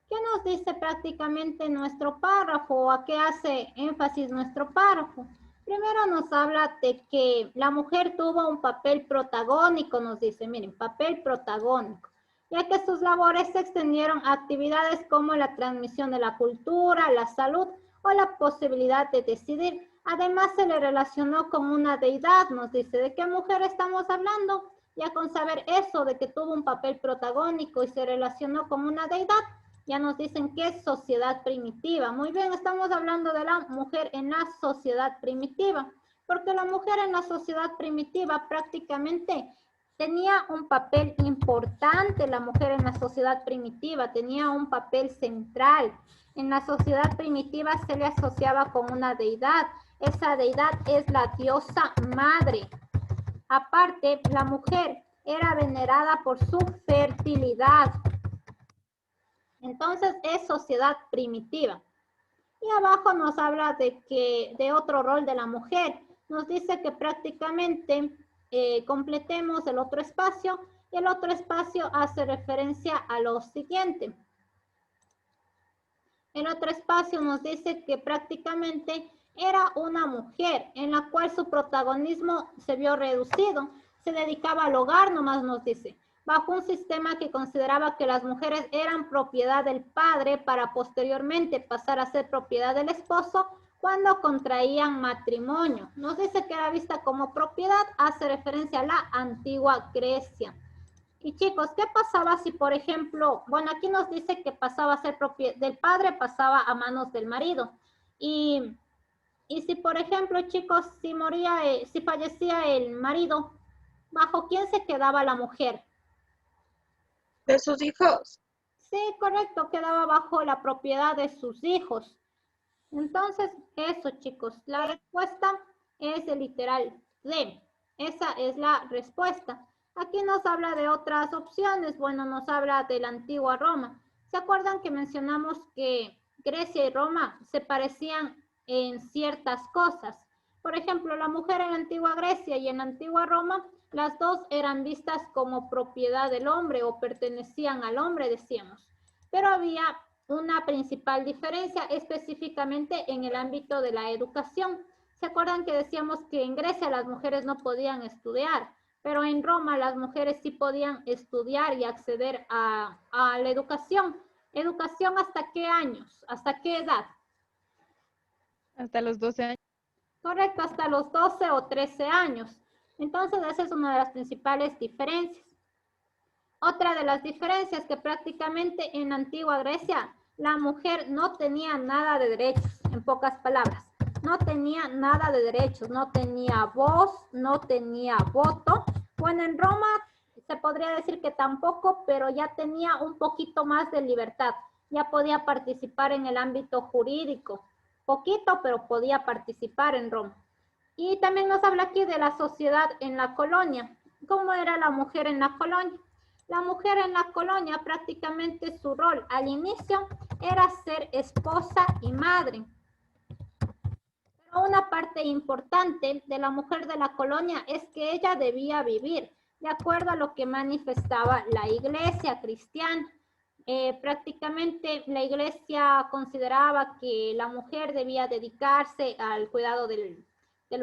¿Qué nos dice prácticamente nuestro párrafo o a qué hace énfasis nuestro párrafo? Primero nos habla de que la mujer tuvo un papel protagónico, nos dice, miren, papel protagónico, ya que sus labores se extendieron a actividades como la transmisión de la cultura, la salud o la posibilidad de decidir. Además, se le relacionó con una deidad, nos dice, ¿de qué mujer estamos hablando? Ya con saber eso, de que tuvo un papel protagónico y se relacionó con una deidad, ya nos dicen que es sociedad primitiva. Muy bien, estamos hablando de la mujer en la sociedad primitiva, porque la mujer en la sociedad primitiva prácticamente tenía un papel importante. La mujer en la sociedad primitiva tenía un papel central. En la sociedad primitiva se le asociaba con una deidad. Esa deidad es la diosa madre. Aparte, la mujer era venerada por su fertilidad. Entonces es sociedad primitiva. Y abajo nos habla de otro rol de la mujer. Nos dice que prácticamente completemos el otro espacio, y el otro espacio hace referencia a lo siguiente. El otro espacio nos dice que prácticamente era una mujer en la cual su protagonismo se vio reducido. Se dedicaba al hogar, nomás nos dice, bajo un sistema que consideraba que las mujeres eran propiedad del padre para posteriormente pasar a ser propiedad del esposo cuando contraían matrimonio. Nos dice que era vista como propiedad, hace referencia a la antigua Grecia. Y chicos, ¿qué pasaba si, por ejemplo, bueno, aquí nos dice que pasaba a ser propiedad del padre, pasaba a manos del marido? Y si, por ejemplo, chicos, si moría, si fallecía el marido, ¿bajo quién se quedaba la mujer? De sus hijos. Sí, correcto, quedaba bajo la propiedad de sus hijos. Entonces, eso, chicos, la respuesta es el literal D. Esa es la respuesta. Aquí nos habla de otras opciones. Bueno, nos habla de la antigua Roma. ¿Se acuerdan que mencionamos que Grecia y Roma se parecían en ciertas cosas? Por ejemplo, la mujer en la antigua Grecia y en la antigua Roma, las dos eran vistas como propiedad del hombre o pertenecían al hombre, decíamos. Pero había una principal diferencia específicamente en el ámbito de la educación. ¿Se acuerdan que decíamos que en Grecia las mujeres no podían estudiar, pero en Roma las mujeres sí podían estudiar y acceder a la educación? ¿Educación hasta qué años? ¿Hasta qué edad? Hasta los 12 años. Correcto, hasta los 12 o 13 años. Entonces, esa es una de las principales diferencias. Otra de las diferencias que prácticamente en la antigua Grecia la mujer no tenía nada de derechos, en pocas palabras. No tenía nada de derechos, no tenía voz, no tenía voto. Bueno, en Roma se podría decir que tampoco, pero ya tenía un poquito más de libertad. Ya podía participar en el ámbito jurídico. Poquito, pero podía participar en Roma. Y también nos habla aquí de la sociedad en la colonia. ¿Cómo era la mujer en la colonia? La mujer en la colonia prácticamente su rol al inicio era ser esposa y madre. Pero una parte importante de la mujer de la colonia es que ella debía vivir de acuerdo a lo que manifestaba la iglesia cristiana. Prácticamente la iglesia consideraba que la mujer debía dedicarse al cuidado del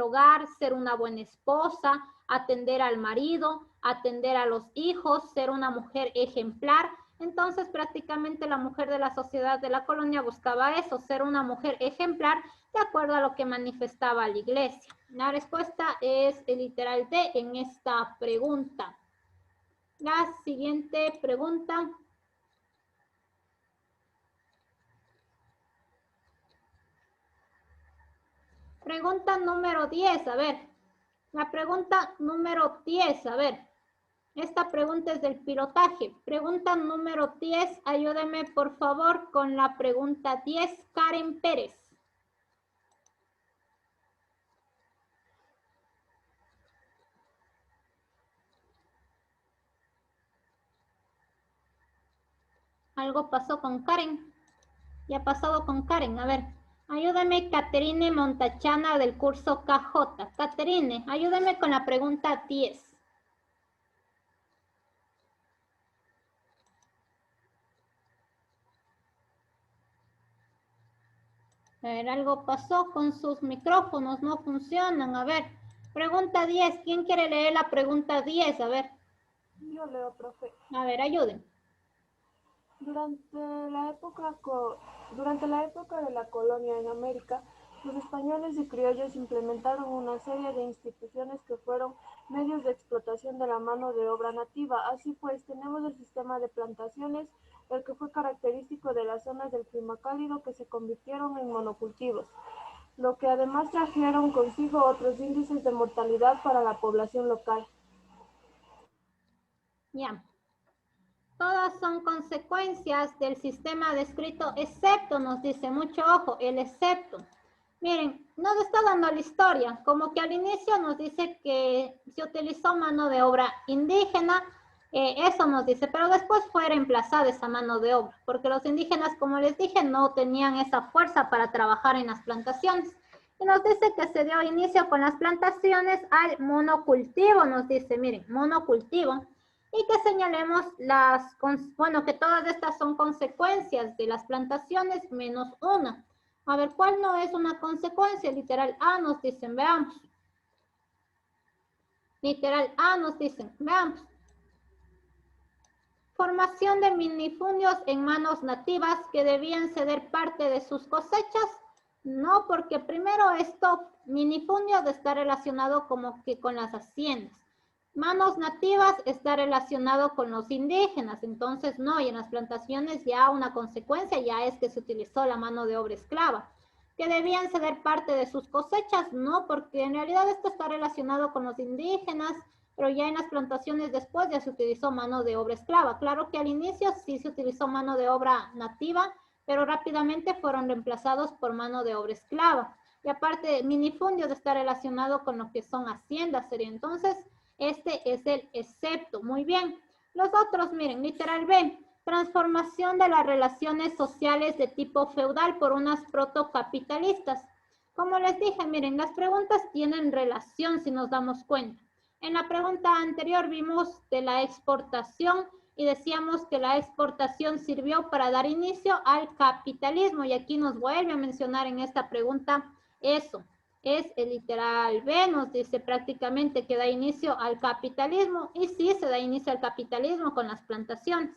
hogar, ser una buena esposa, atender al marido, atender a los hijos, ser una mujer ejemplar. Entonces prácticamente la mujer de la sociedad de la colonia buscaba eso, ser una mujer ejemplar de acuerdo a lo que manifestaba la iglesia. La respuesta es el literal D en esta pregunta. La siguiente pregunta. Pregunta número 10, a ver. La pregunta número 10, a ver. Esta pregunta es del pilotaje. Pregunta número 10, ayúdeme por favor con la pregunta 10, Karen Pérez. Algo pasó con Karen. Ya ha pasado con Karen. A ver, ayúdame Caterine Montachana del curso KJ. Caterine, ayúdame con la pregunta 10. A ver, algo pasó con sus micrófonos, no funcionan. A ver, pregunta 10. ¿Quién quiere leer la pregunta 10? A ver. Yo leo, profe. A ver, ayuden. Durante la época de la colonia en América, los españoles y criollos implementaron una serie de instituciones que fueron medios de explotación de la mano de obra nativa. Así pues, tenemos el sistema de plantaciones, el que fue característico de las zonas del clima cálido que se convirtieron en monocultivos, lo que además trajeron consigo otros índices de mortalidad para la población local. Ya. Todas son consecuencias del sistema descrito, excepto, nos dice, mucho ojo, el excepto. Miren, nos está dando la historia, como que al inicio nos dice que se utilizó mano de obra indígena, eso nos dice, pero después fue reemplazada esa mano de obra, porque los indígenas, como les dije, no tenían esa fuerza para trabajar en las plantaciones. Y nos dice que se dio inicio con las plantaciones al monocultivo, nos dice, miren, monocultivo. Y que señalemos que todas estas son consecuencias de las plantaciones menos una. A ver, ¿cuál no es una consecuencia? Literal A nos dicen, veamos. Literal A nos dicen, veamos. Formación de minifundios en manos nativas que debían ceder parte de sus cosechas. No, porque primero esto, minifundio, está relacionado como que con las haciendas. Manos nativas está relacionado con los indígenas, entonces no, y en las plantaciones ya una consecuencia ya es que se utilizó la mano de obra esclava. Que debían ceder parte de sus cosechas, no, porque en realidad esto está relacionado con los indígenas, pero ya en las plantaciones después ya se utilizó mano de obra esclava. Claro que al inicio sí se utilizó mano de obra nativa, pero rápidamente fueron reemplazados por mano de obra esclava. Y aparte, minifundios está relacionado con lo que son haciendas, sería entonces... Este es el excepto. Muy bien. Los otros, miren, literal B. Transformación de las relaciones sociales de tipo feudal por unas protocapitalistas. Como les dije, miren, las preguntas tienen relación si nos damos cuenta. En la pregunta anterior vimos de la exportación y decíamos que la exportación sirvió para dar inicio al capitalismo. Y aquí nos vuelve a mencionar en esta pregunta eso. Es el literal B, nos dice prácticamente que da inicio al capitalismo, y sí se da inicio al capitalismo con las plantaciones.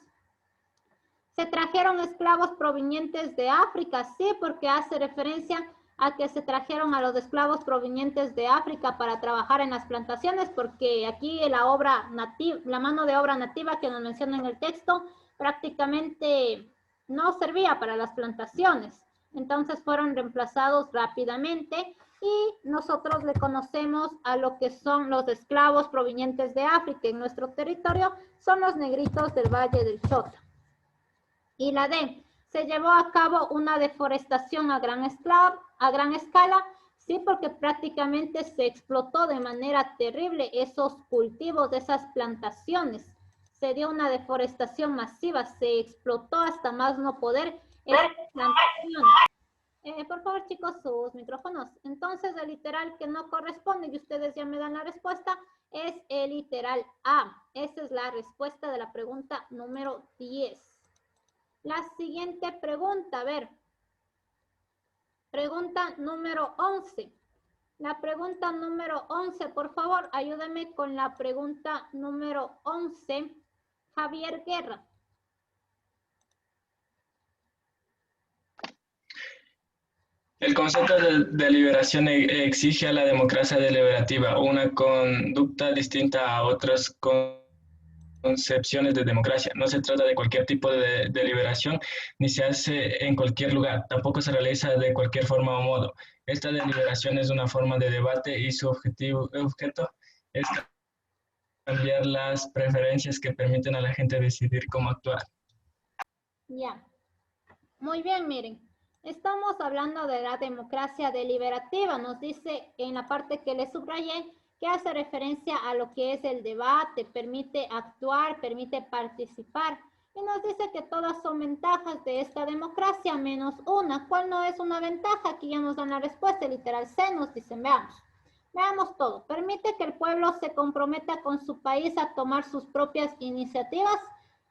Se trajeron esclavos provenientes de África, sí, porque hace referencia a que se trajeron a los esclavos provenientes de África para trabajar en las plantaciones, porque aquí la mano de obra nativa que nos menciona en el texto prácticamente no servía para las plantaciones, entonces fueron reemplazados rápidamente. Y nosotros le conocemos a lo que son los esclavos provenientes de África en nuestro territorio, son los negritos del Valle del Chota. Y la D, se llevó a cabo una deforestación a gran escala, sí, porque prácticamente se explotó de manera terrible esos cultivos, esas plantaciones. Se dio una deforestación masiva, se explotó hasta más no poder esas plantaciones. Por favor, chicos, sus micrófonos. Entonces, el literal que no corresponde, y ustedes ya me dan la respuesta, es el literal A. Esa es la respuesta de la pregunta número 10. La siguiente pregunta, a ver. Pregunta número 11. La pregunta número 11, por favor, ayúdame con la pregunta número 11. Javier Guerra. El concepto de deliberación exige a la democracia deliberativa una conducta distinta a otras concepciones de democracia. No se trata de cualquier tipo de deliberación, ni se hace en cualquier lugar. Tampoco se realiza de cualquier forma o modo. Esta deliberación es una forma de debate y su objeto es cambiar las preferencias que permiten a la gente decidir cómo actuar. Ya. Muy bien, miren. Estamos hablando de la democracia deliberativa. Nos dice en la parte que le subrayé que hace referencia a lo que es el debate, permite actuar, permite participar. Y nos dice que todas son ventajas de esta democracia menos una. ¿Cuál no es una ventaja? Aquí ya nos dan la respuesta, literal C, nos dicen, veamos. Veamos todo. Permite que el pueblo se comprometa con su país a tomar sus propias iniciativas.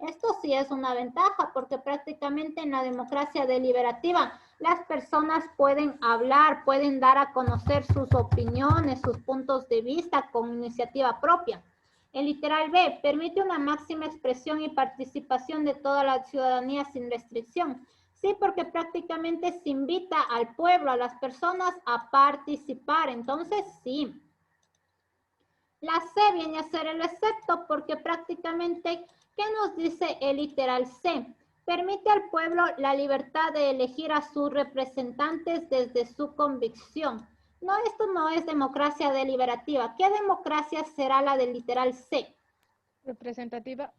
Esto sí es una ventaja porque prácticamente en la democracia deliberativa las personas pueden hablar, pueden dar a conocer sus opiniones, sus puntos de vista con iniciativa propia. El literal B permite una máxima expresión y participación de toda la ciudadanía sin restricción. Sí, porque prácticamente se invita al pueblo, a las personas a participar. Entonces, sí. La C viene a ser el excepto porque prácticamente, ¿qué nos dice el literal C? Permite al pueblo la libertad de elegir a sus representantes desde su convicción. No, esto no es democracia deliberativa. ¿Qué democracia será la del literal C? Representativa.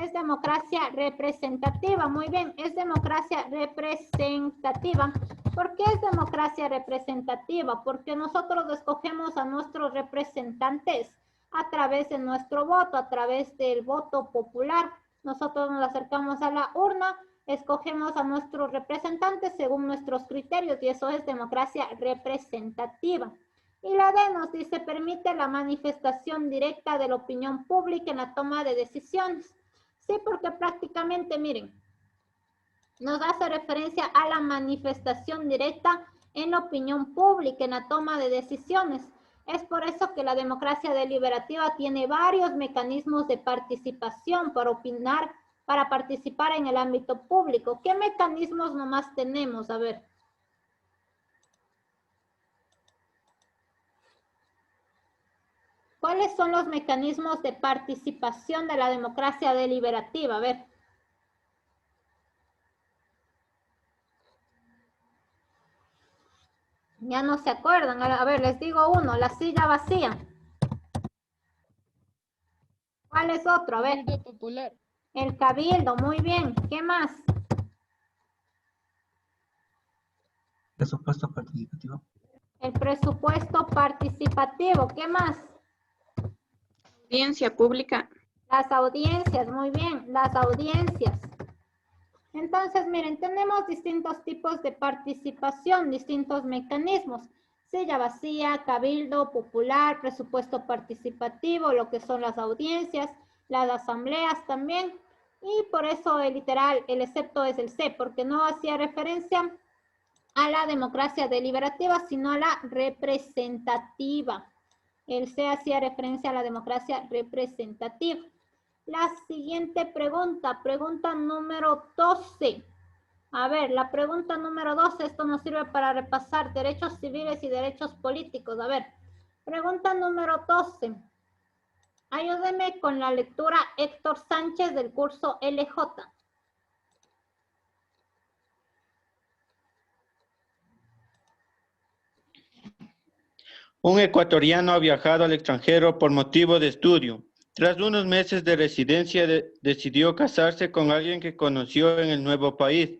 Es democracia representativa. Muy bien, es democracia representativa. ¿Por qué es democracia representativa? Porque nosotros escogemos a nuestros representantes a través de nuestro voto, a través del voto popular. Nosotros nos acercamos a la urna, escogemos a nuestros representantes según nuestros criterios y eso es democracia representativa. Y la D nos dice, permite la manifestación directa de la opinión pública en la toma de decisiones. Sí, porque prácticamente, miren, nos hace referencia a la manifestación directa en la opinión pública, en la toma de decisiones. Es por eso que la democracia deliberativa tiene varios mecanismos de participación para opinar, para participar en el ámbito público. ¿Qué mecanismos nomás tenemos? A ver. ¿Cuáles son los mecanismos de participación de la democracia deliberativa? A ver. Ya no se acuerdan. A ver, les digo uno, la silla vacía. ¿Cuál es otro? A ver. Cabildo popular. El cabildo, muy bien. ¿Qué más? Presupuesto participativo. El presupuesto participativo. ¿Qué más? Audiencia pública. Las audiencias, muy bien. Las audiencias. Entonces, miren, tenemos distintos tipos de participación, distintos mecanismos. Silla vacía, cabildo popular, presupuesto participativo, lo que son las audiencias, las asambleas también. Y por eso el literal, el excepto es el C, porque no hacía referencia a la democracia deliberativa, sino a la representativa. El C hacía referencia a la democracia representativa. La siguiente pregunta, pregunta número 12. A ver, la pregunta número 12, esto nos sirve para repasar derechos civiles y derechos políticos. A ver, pregunta número 12. Ayúdeme con la lectura Héctor Sánchez del curso LJ. Un ecuatoriano ha viajado al extranjero por motivo de estudio. Tras unos meses de residencia, decidió casarse con alguien que conoció en el nuevo país.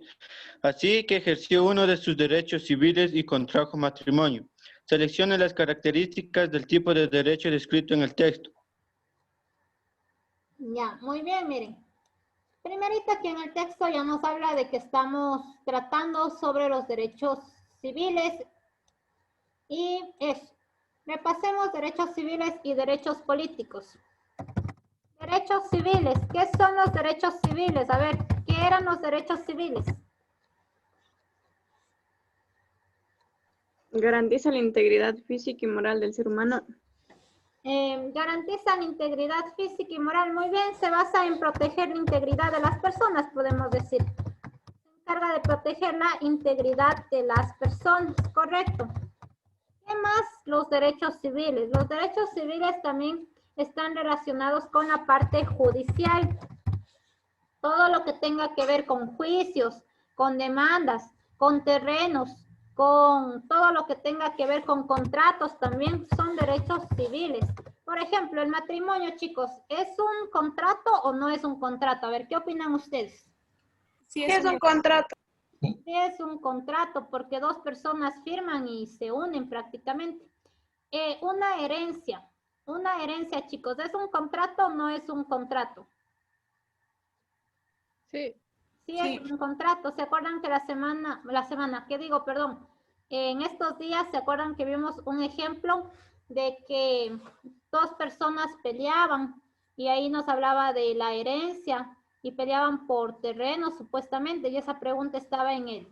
Así que ejerció uno de sus derechos civiles y contrajo matrimonio. Seleccione las características del tipo de derecho descrito en el texto. Ya, muy bien, miren. Primerito aquí en el texto ya nos habla de que estamos tratando sobre los derechos civiles y eso. Repasemos derechos civiles y derechos políticos. Derechos civiles. ¿Qué son los derechos civiles? A ver, ¿qué eran los derechos civiles? Garantiza la integridad física y moral del ser humano. Garantiza la integridad física y moral. Muy bien, se basa en proteger la integridad de las personas, podemos decir. Se encarga de proteger la integridad de las personas, correcto. ¿Qué más? Los derechos civiles. Los derechos civiles también están relacionados con la parte judicial. Todo lo que tenga que ver con juicios, con demandas, con terrenos, con todo lo que tenga que ver con contratos también son derechos civiles. Por ejemplo, el matrimonio, chicos, ¿es un contrato o no es un contrato? A ver, ¿qué opinan ustedes? Sí, es un contrato. Sí, es un contrato porque dos personas firman y se unen prácticamente. Una herencia, chicos, ¿es un contrato o no es un contrato? Sí. Sí, es un contrato. ¿Se acuerdan que en estos días se acuerdan que vimos un ejemplo de que dos personas peleaban y ahí nos hablaba de la herencia y peleaban por terreno supuestamente y esa pregunta estaba en el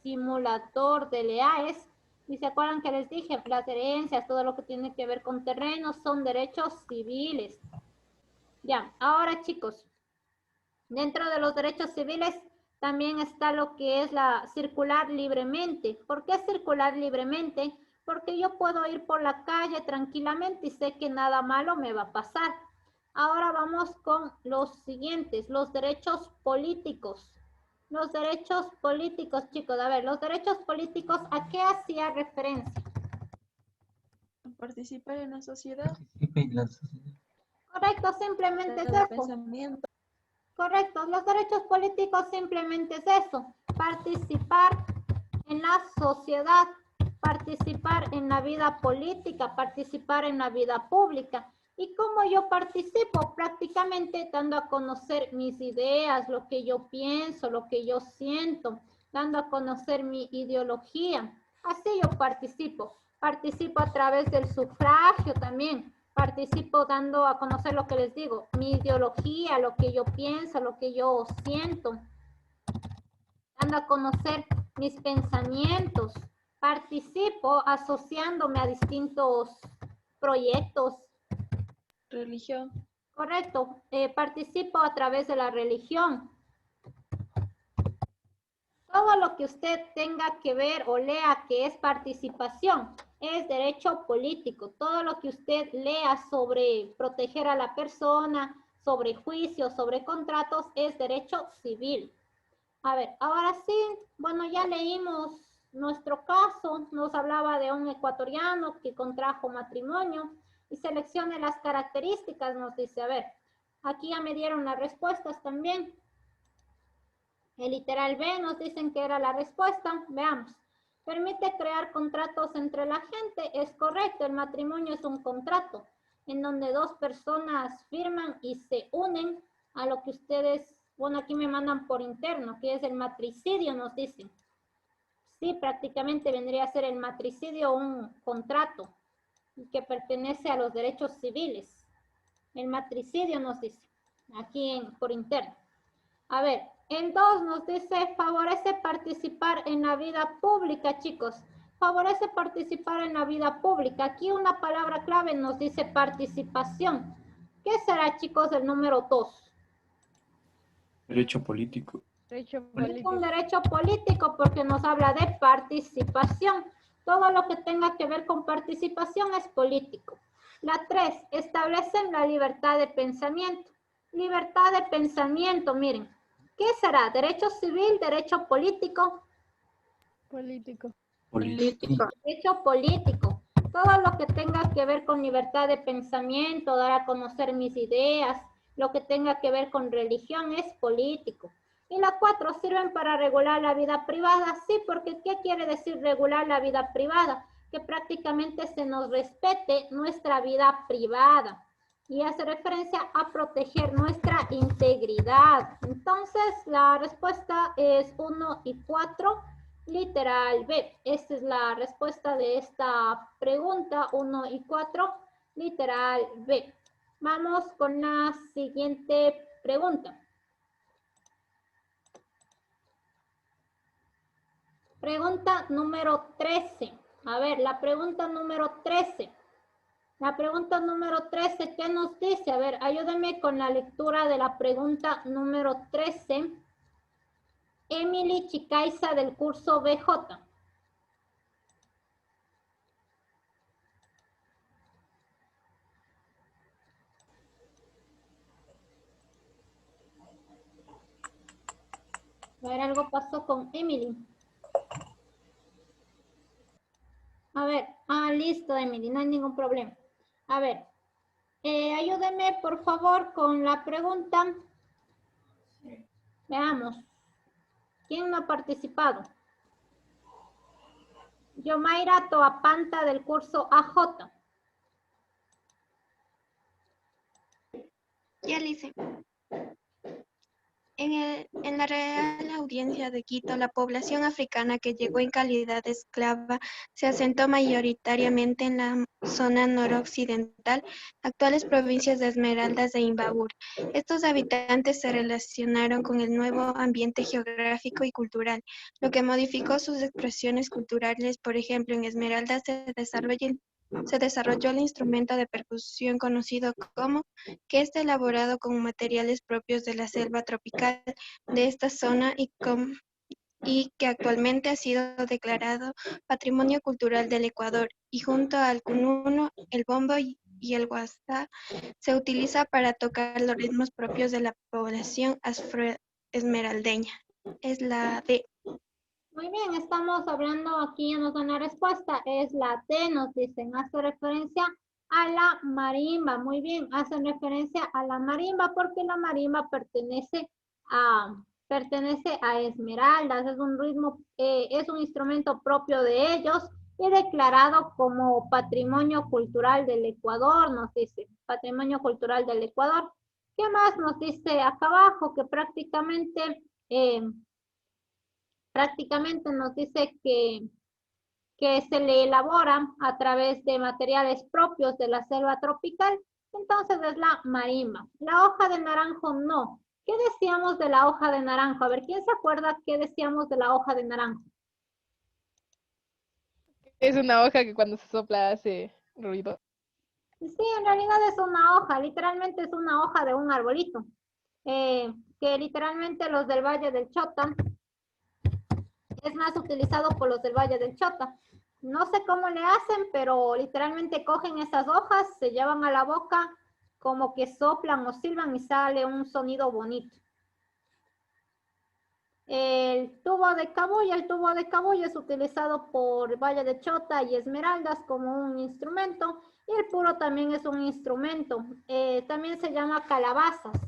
simulador de EAES y se acuerdan que les dije las herencias, todo lo que tiene que ver con terrenos son derechos civiles. Ya, ahora chicos, dentro de los derechos civiles también está lo que es la circular libremente. ¿Por qué circular libremente? Porque yo puedo ir por la calle tranquilamente y sé que nada malo me va a pasar. Ahora vamos con los siguientes, los derechos políticos. Los derechos políticos, chicos, a ver, los derechos políticos, ¿a qué hacía referencia? Participar en la sociedad. Correcto, simplemente es eso. Pensamiento. Correcto, los derechos políticos simplemente es eso, participar en la sociedad, participar en la vida política, participar en la vida pública. ¿Y cómo yo participo? Prácticamente dando a conocer mis ideas, lo que yo pienso, lo que yo siento, dando a conocer mi ideología. Así yo participo. Participo a través del sufragio también. Participo dando a conocer lo que les digo, mi ideología, lo que yo pienso, lo que yo siento. Dando a conocer mis pensamientos. Participo asociándome a distintos proyectos. Religión. Correcto. Participo a través de la religión. Todo lo que usted tenga que ver o lea que es participación es derecho político. Todo lo que usted lea sobre proteger a la persona, sobre juicios, sobre contratos, es derecho civil. A ver, ahora sí, bueno, ya leímos nuestro caso. Nos hablaba de un ecuatoriano que contrajo matrimonio y seleccione las características, nos dice. A ver, aquí ya me dieron las respuestas también. El literal B nos dicen que era la respuesta. Veamos. Permite crear contratos entre la gente. Es correcto, el matrimonio es un contrato en donde dos personas firman y se unen a lo que ustedes, bueno, aquí me mandan por interno, que es el matricidio, nos dicen. Sí, prácticamente vendría a ser el matricidio un contrato que pertenece a los derechos civiles. El matricidio nos dice, aquí por interno. A ver, en 2 nos dice, favorece participar en la vida pública, chicos. Favorece participar en la vida pública. Aquí una palabra clave nos dice participación. ¿Qué será, chicos, el número 2? Derecho político. Derecho Es político. un derecho político porque nos habla de participación. Todo lo que tenga que ver con participación es político. La 3, establecen la libertad de pensamiento. Libertad de pensamiento, miren. ¿Qué será? ¿Derecho civil, derecho político? Político. Político. Derecho político. Todo lo que tenga que ver con libertad de pensamiento, dar a conocer mis ideas, lo que tenga que ver con religión es político. Y la 4, sirven para regular la vida privada. Sí, porque ¿qué quiere decir regular la vida privada? Que prácticamente se nos respete nuestra vida privada. Y hace referencia a proteger nuestra integridad. Entonces, la respuesta es 1 y 4, literal B. Esta es la respuesta de esta pregunta, 1 y 4, literal B. Vamos con la siguiente pregunta. Pregunta número 13. A ver, la pregunta número 13. La pregunta número 13, ¿qué nos dice? A ver, ayúdenme con la lectura de la pregunta número 13. Emily Chicaiza del curso BJ. A ver, algo pasó con Emily. A ver, listo, Emily, no hay ningún problema. A ver, ayúdeme, por favor, con la pregunta. Veamos. ¿Quién no ha participado? Yomaira Toapanta del curso AJ. Ya lo hice. En la Real Audiencia de Quito, la población africana que llegó en calidad de esclava se asentó mayoritariamente en la zona noroccidental, actuales provincias de Esmeraldas e Imbabura. Estos habitantes se relacionaron con el nuevo ambiente geográfico y cultural, lo que modificó sus expresiones culturales. Por ejemplo, en Esmeraldas se desarrolló el instrumento de percusión conocido como, que está elaborado con materiales propios de la selva tropical de esta zona y que actualmente ha sido declarado Patrimonio Cultural del Ecuador, y junto al cununo, el bombo y el guasá se utiliza para tocar los ritmos propios de la población afroesmeraldeña. Es la D. Muy bien, estamos hablando aquí, ya nos dan la respuesta, es la D, nos dicen, hace referencia a la marimba. Muy bien, hacen referencia a la marimba porque la marimba pertenece a Esmeraldas, es un ritmo, es un instrumento propio de ellos y declarado como Patrimonio Cultural del Ecuador, nos dice, Patrimonio Cultural del Ecuador. ¿Qué más nos dice acá abajo? Que prácticamente nos dice que se le elabora a través de materiales propios de la selva tropical. Entonces es la marimba. La hoja de naranjo no. ¿Qué decíamos de la hoja de naranjo? A ver, ¿quién se acuerda qué decíamos de la hoja de naranjo? Es una hoja que cuando se sopla hace ruido. Sí, en realidad es una hoja, literalmente es una hoja de un arbolito. Que literalmente los del Valle del Chota, es más utilizado por los del Valle del Chota. No sé cómo le hacen, pero literalmente cogen esas hojas, se llevan a la boca, como que soplan o silban y sale un sonido bonito. El tubo de cabuya es utilizado por Valle de Chota y Esmeraldas como un instrumento, y el puro también es un instrumento. También se llama calabazas.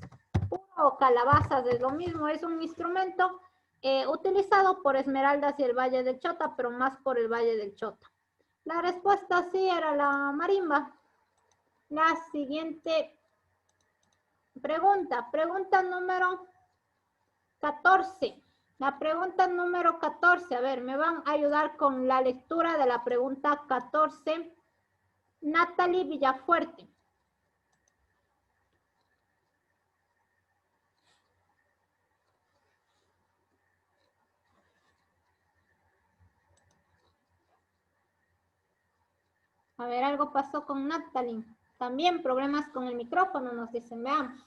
Puro o calabazas es lo mismo, es un instrumento utilizado por Esmeraldas y el Valle del Chota, pero más por el Valle del Chota. La respuesta sí era la marimba. La siguiente pregunta número 14. La pregunta número 14, a ver, me van a ayudar con la lectura de la pregunta 14. Natalie Villafuerte. A ver, algo pasó con Natalie. También problemas con el micrófono, nos dicen, veamos.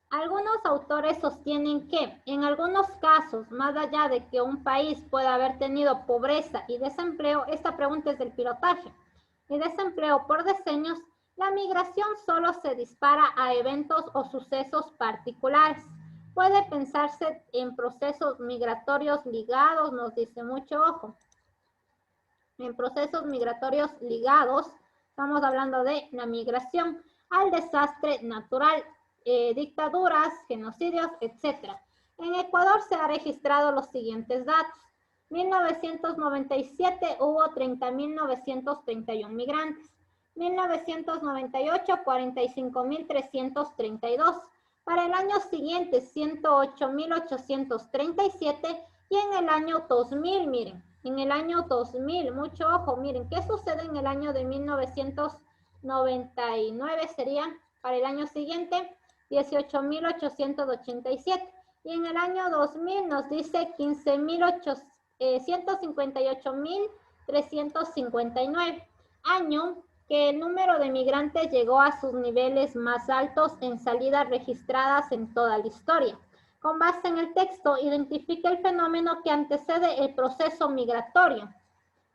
Algunos autores sostienen que, en algunos casos, más allá de que un país pueda haber tenido pobreza y desempleo, esta pregunta es del pilotaje, y desempleo por decenios, la migración solo se dispara a eventos o sucesos particulares. Puede pensarse en procesos migratorios ligados, nos dice mucho ojo. En procesos migratorios ligados, estamos hablando de la migración al desastre natural, dictaduras, genocidios, etc. En Ecuador se han registrado los siguientes datos. 1997 hubo 30.931 migrantes. 1998, 45.332. Para el año siguiente, 108.837. Y en el año 2000, miren, en el año 2000, mucho ojo, miren, ¿qué sucede en el año de 1999? Sería para el año siguiente, 18.887. Y en el año 2000 nos dice 158.359. Año que el número de migrantes llegó a sus niveles más altos en salidas registradas en toda la historia. Con base en el texto, identifica el fenómeno que antecede el proceso migratorio.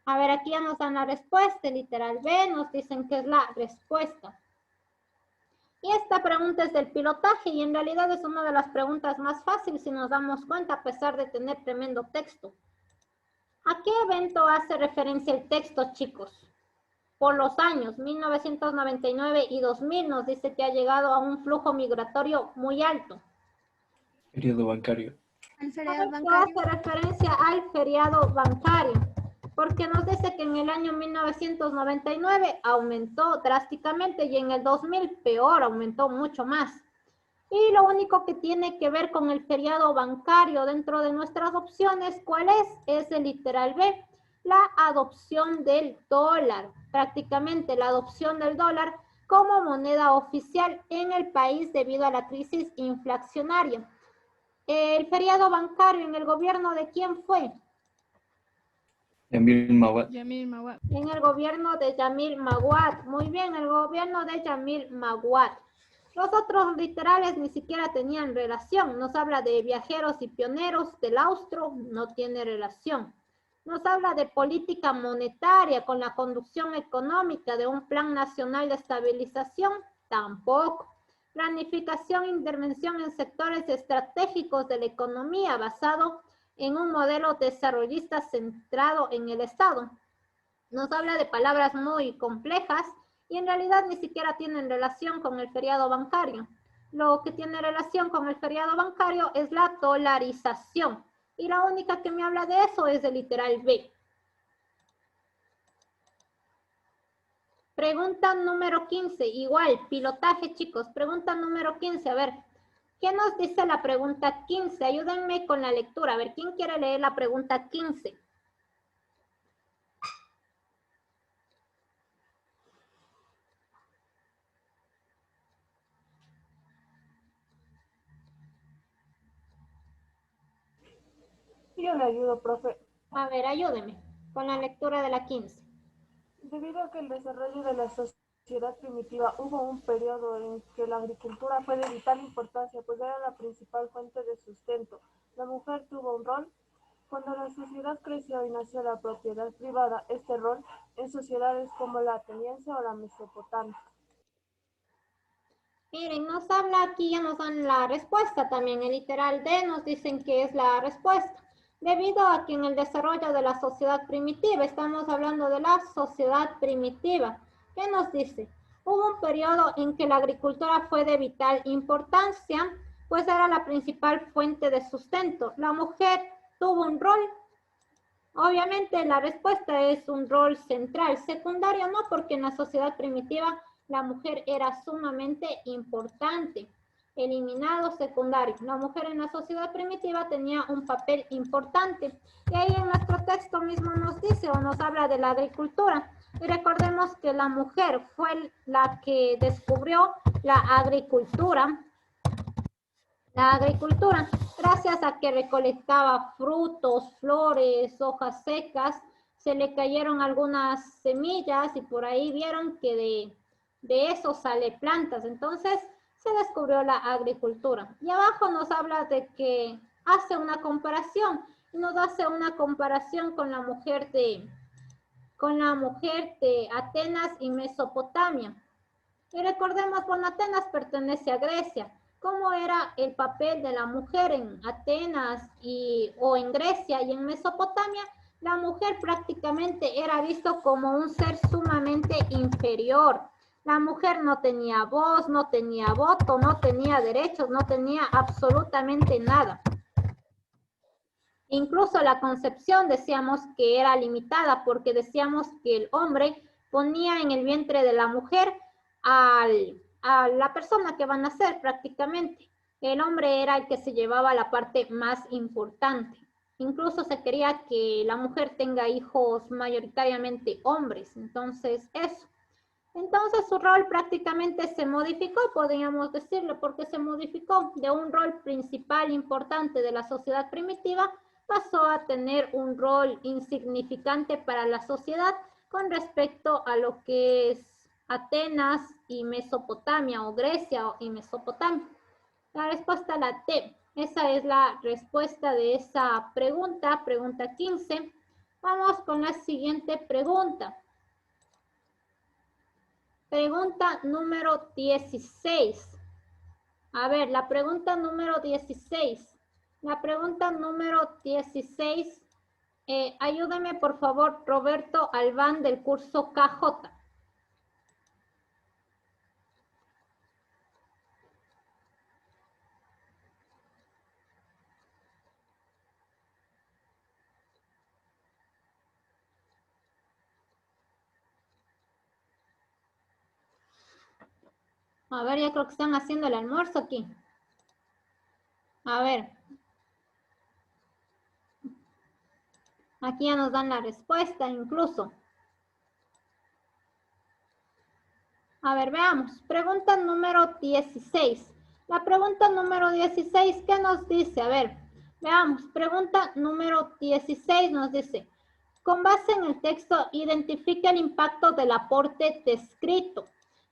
A ver, aquí ya nos dan la respuesta, literal B, nos dicen que es la respuesta. Y esta pregunta es del pilotaje y en realidad es una de las preguntas más fáciles si nos damos cuenta a pesar de tener tremendo texto. ¿A qué evento hace referencia el texto, chicos? Por los años 1999 y 2000 nos dice que ha llegado a un flujo migratorio muy alto. Periodo bancario. El feriado Esto bancario. hace referencia al feriado bancario, porque nos dice que en el año 1999 aumentó drásticamente y en el 2000 peor, aumentó mucho más. Y lo único que tiene que ver con el feriado bancario dentro de nuestras opciones, ¿cuál es? Es el literal B, la adopción del dólar, prácticamente la adopción del dólar como moneda oficial en el país debido a la crisis inflacionaria. El feriado bancario en el gobierno ¿de quién fue? Yamil Mawad. Yamil Mawad. En el gobierno de Yamil Mawad. Muy bien, el gobierno de Yamil Mawad. Los otros literales ni siquiera tenían relación. Nos habla de viajeros y pioneros del austro, no tiene relación. Nos habla de política monetaria con la conducción económica de un plan nacional de estabilización, tampoco. Planificación e intervención en sectores estratégicos de la economía basado en un modelo desarrollista centrado en el Estado. Nos habla de palabras muy complejas y en realidad ni siquiera tienen relación con el feriado bancario. Lo que tiene relación con el feriado bancario es la dolarización. Y la única que me habla de eso es el literal B. Pregunta número 15, igual, pilotaje, chicos. Pregunta número 15, a ver, ¿qué nos dice la pregunta 15? Ayúdenme con la lectura. A ver, ¿quién quiere leer la pregunta 15? Yo le ayudo, profe. A ver, ayúdeme con la lectura de la 15. Debido a que el desarrollo de la sociedad primitiva hubo un periodo en que la agricultura fue de vital importancia, pues era la principal fuente de sustento. La mujer tuvo un rol. Cuando la sociedad creció y nació la propiedad privada, este rol en sociedades como la ateniense o la mesopotámica. Miren, nos habla aquí, ya nos dan la respuesta también. El literal D nos dicen que es la respuesta. Debido a que en el desarrollo de la sociedad primitiva, estamos hablando de la sociedad primitiva. ¿Qué nos dice? Hubo un periodo en que la agricultura fue de vital importancia, pues era la principal fuente de sustento. La mujer tuvo un rol. Obviamente la respuesta es un rol central. Secundario no, porque en la sociedad primitiva la mujer era sumamente importante. Eliminado secundario. La mujer en la sociedad primitiva tenía un papel importante. Y ahí en nuestro texto mismo nos dice o nos habla de la agricultura. Y recordemos que la mujer fue la que descubrió la agricultura. La agricultura, gracias a que recolectaba frutos, flores, hojas secas, se le cayeron algunas semillas y por ahí vieron que de eso sale plantas. Entonces, se descubrió la agricultura. Y abajo nos habla de que hace una comparación, nos hace una comparación con la mujer de Atenas y Mesopotamia. Y recordemos, bueno, Atenas pertenece a Grecia. ¿Cómo era el papel de la mujer en Atenas o en Grecia y en Mesopotamia? La mujer prácticamente era visto como un ser sumamente inferior. La mujer no tenía voz, no tenía voto, no tenía derechos, no tenía absolutamente nada. Incluso la concepción decíamos que era limitada porque decíamos que el hombre ponía en el vientre de la mujer a la persona que van a nacer prácticamente. El hombre era el que se llevaba la parte más importante. Incluso se quería que la mujer tenga hijos mayoritariamente hombres. Entonces, eso. Entonces su rol prácticamente se modificó, podríamos decirlo, porque se modificó de un rol principal importante de la sociedad primitiva, pasó a tener un rol insignificante para la sociedad con respecto a lo que es Atenas y Mesopotamia, o Grecia y Mesopotamia. La respuesta la T. Esa es la respuesta de esa pregunta, pregunta 15. Vamos con la siguiente pregunta. pregunta número 16. A ver, la pregunta número 16. La pregunta número 16. Ayúdame, por favor, Roberto Albán, del curso KJ. A ver, ya creo que están haciendo el almuerzo aquí. A ver. Aquí ya nos dan la respuesta incluso. A ver, veamos. Pregunta número 16. La pregunta número 16, ¿qué nos dice? A ver, veamos. Pregunta número 16 nos dice, con base en el texto, identifica el impacto del aporte descrito.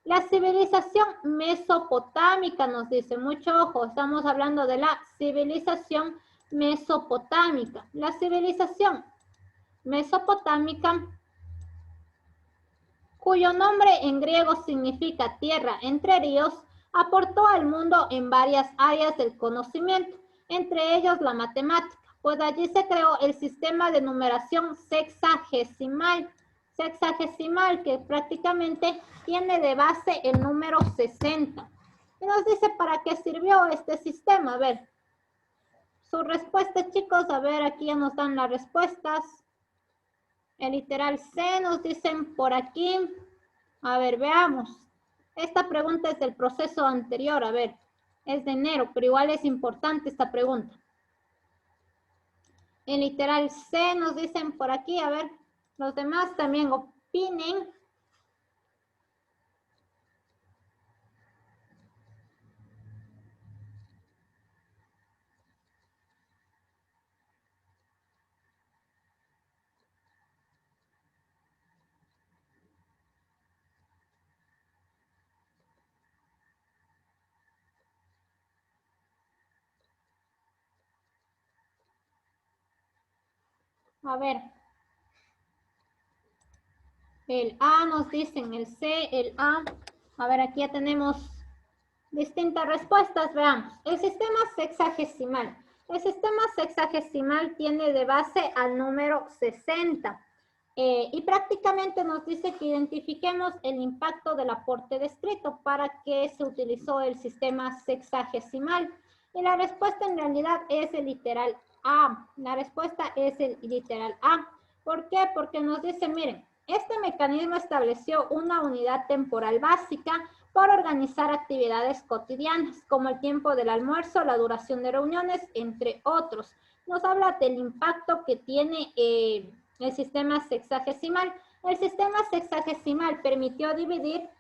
La civilización mesopotámica nos dice, mucho ojo, estamos hablando de la civilización mesopotámica. La civilización mesopotámica, cuyo nombre en griego significa tierra entre ríos, aportó al mundo en varias áreas del conocimiento, entre ellos la matemática, pues allí se creó el sistema de numeración sexagesimal, que prácticamente tiene de base el número 60. Y nos dice para qué sirvió este sistema. A ver, su respuesta, chicos, a ver, aquí ya nos dan las respuestas. El literal C nos dicen por aquí. A ver, veamos. Esta pregunta es del proceso anterior, a ver. Es de enero, pero igual es importante esta pregunta. El literal C nos dicen por aquí, a ver. Los demás también opinen. A ver. El A nos dicen, el C, el A. A ver, aquí ya tenemos distintas respuestas. Veamos. El sistema sexagesimal. El sistema sexagesimal tiene de base al número 60. Y prácticamente nos dice que identifiquemos el impacto del aporte descrito para que se utilizó el sistema sexagesimal. Y la respuesta en realidad es el literal A. La respuesta es el literal A. ¿Por qué? Porque nos dice, miren, este mecanismo estableció una unidad temporal básica para organizar actividades cotidianas, como el tiempo del almuerzo, la duración de reuniones, entre otros. Nos habla del impacto que tiene el sistema sexagesimal. El sistema sexagesimal permitió dividir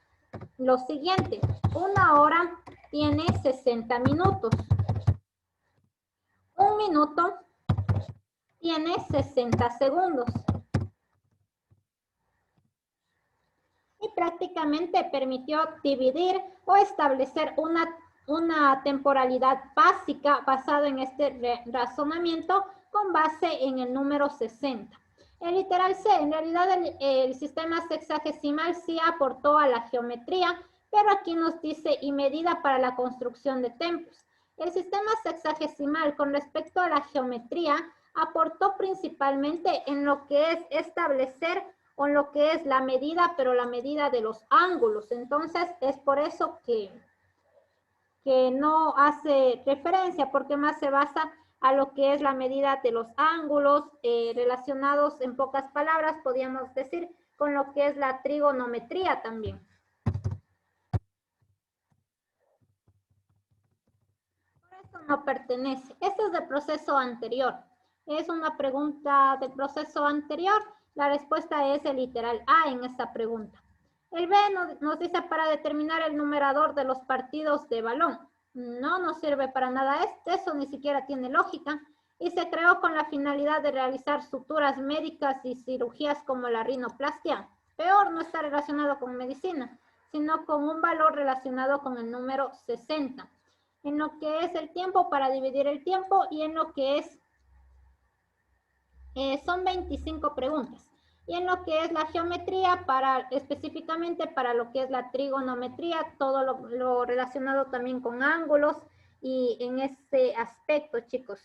lo siguiente. Una hora tiene 60 minutos. Un minuto tiene 60 segundos. Y prácticamente permitió dividir o establecer una temporalidad básica basada en este razonamiento con base en el número 60. El literal C, en realidad el sistema sexagesimal sí aportó a la geometría, pero aquí nos dice y medida para la construcción de templos. El sistema sexagesimal con respecto a la geometría aportó principalmente en lo que es establecer o en lo que es la medida, pero la medida de los ángulos. Entonces, es por eso que no hace referencia, porque más se basa a lo que es la medida de los ángulos relacionados, en pocas palabras, podríamos decir, con lo que es la trigonometría también. Por eso no pertenece. Esto es del proceso anterior. Es una pregunta del proceso anterior. La respuesta es el literal A en esta pregunta. El B nos dice para determinar el numerador de los partidos de balón. No nos sirve para nada eso ni siquiera tiene lógica. Y se creó con la finalidad de realizar suturas médicas y cirugías como la rinoplastia. Peor, no está relacionado con medicina, sino con un valor relacionado con el número 60. En lo que es el tiempo, para dividir el tiempo, y en lo que es son 25 preguntas. Y en lo que es la geometría, específicamente para lo que es la trigonometría, todo lo relacionado también con ángulos y en este aspecto, chicos.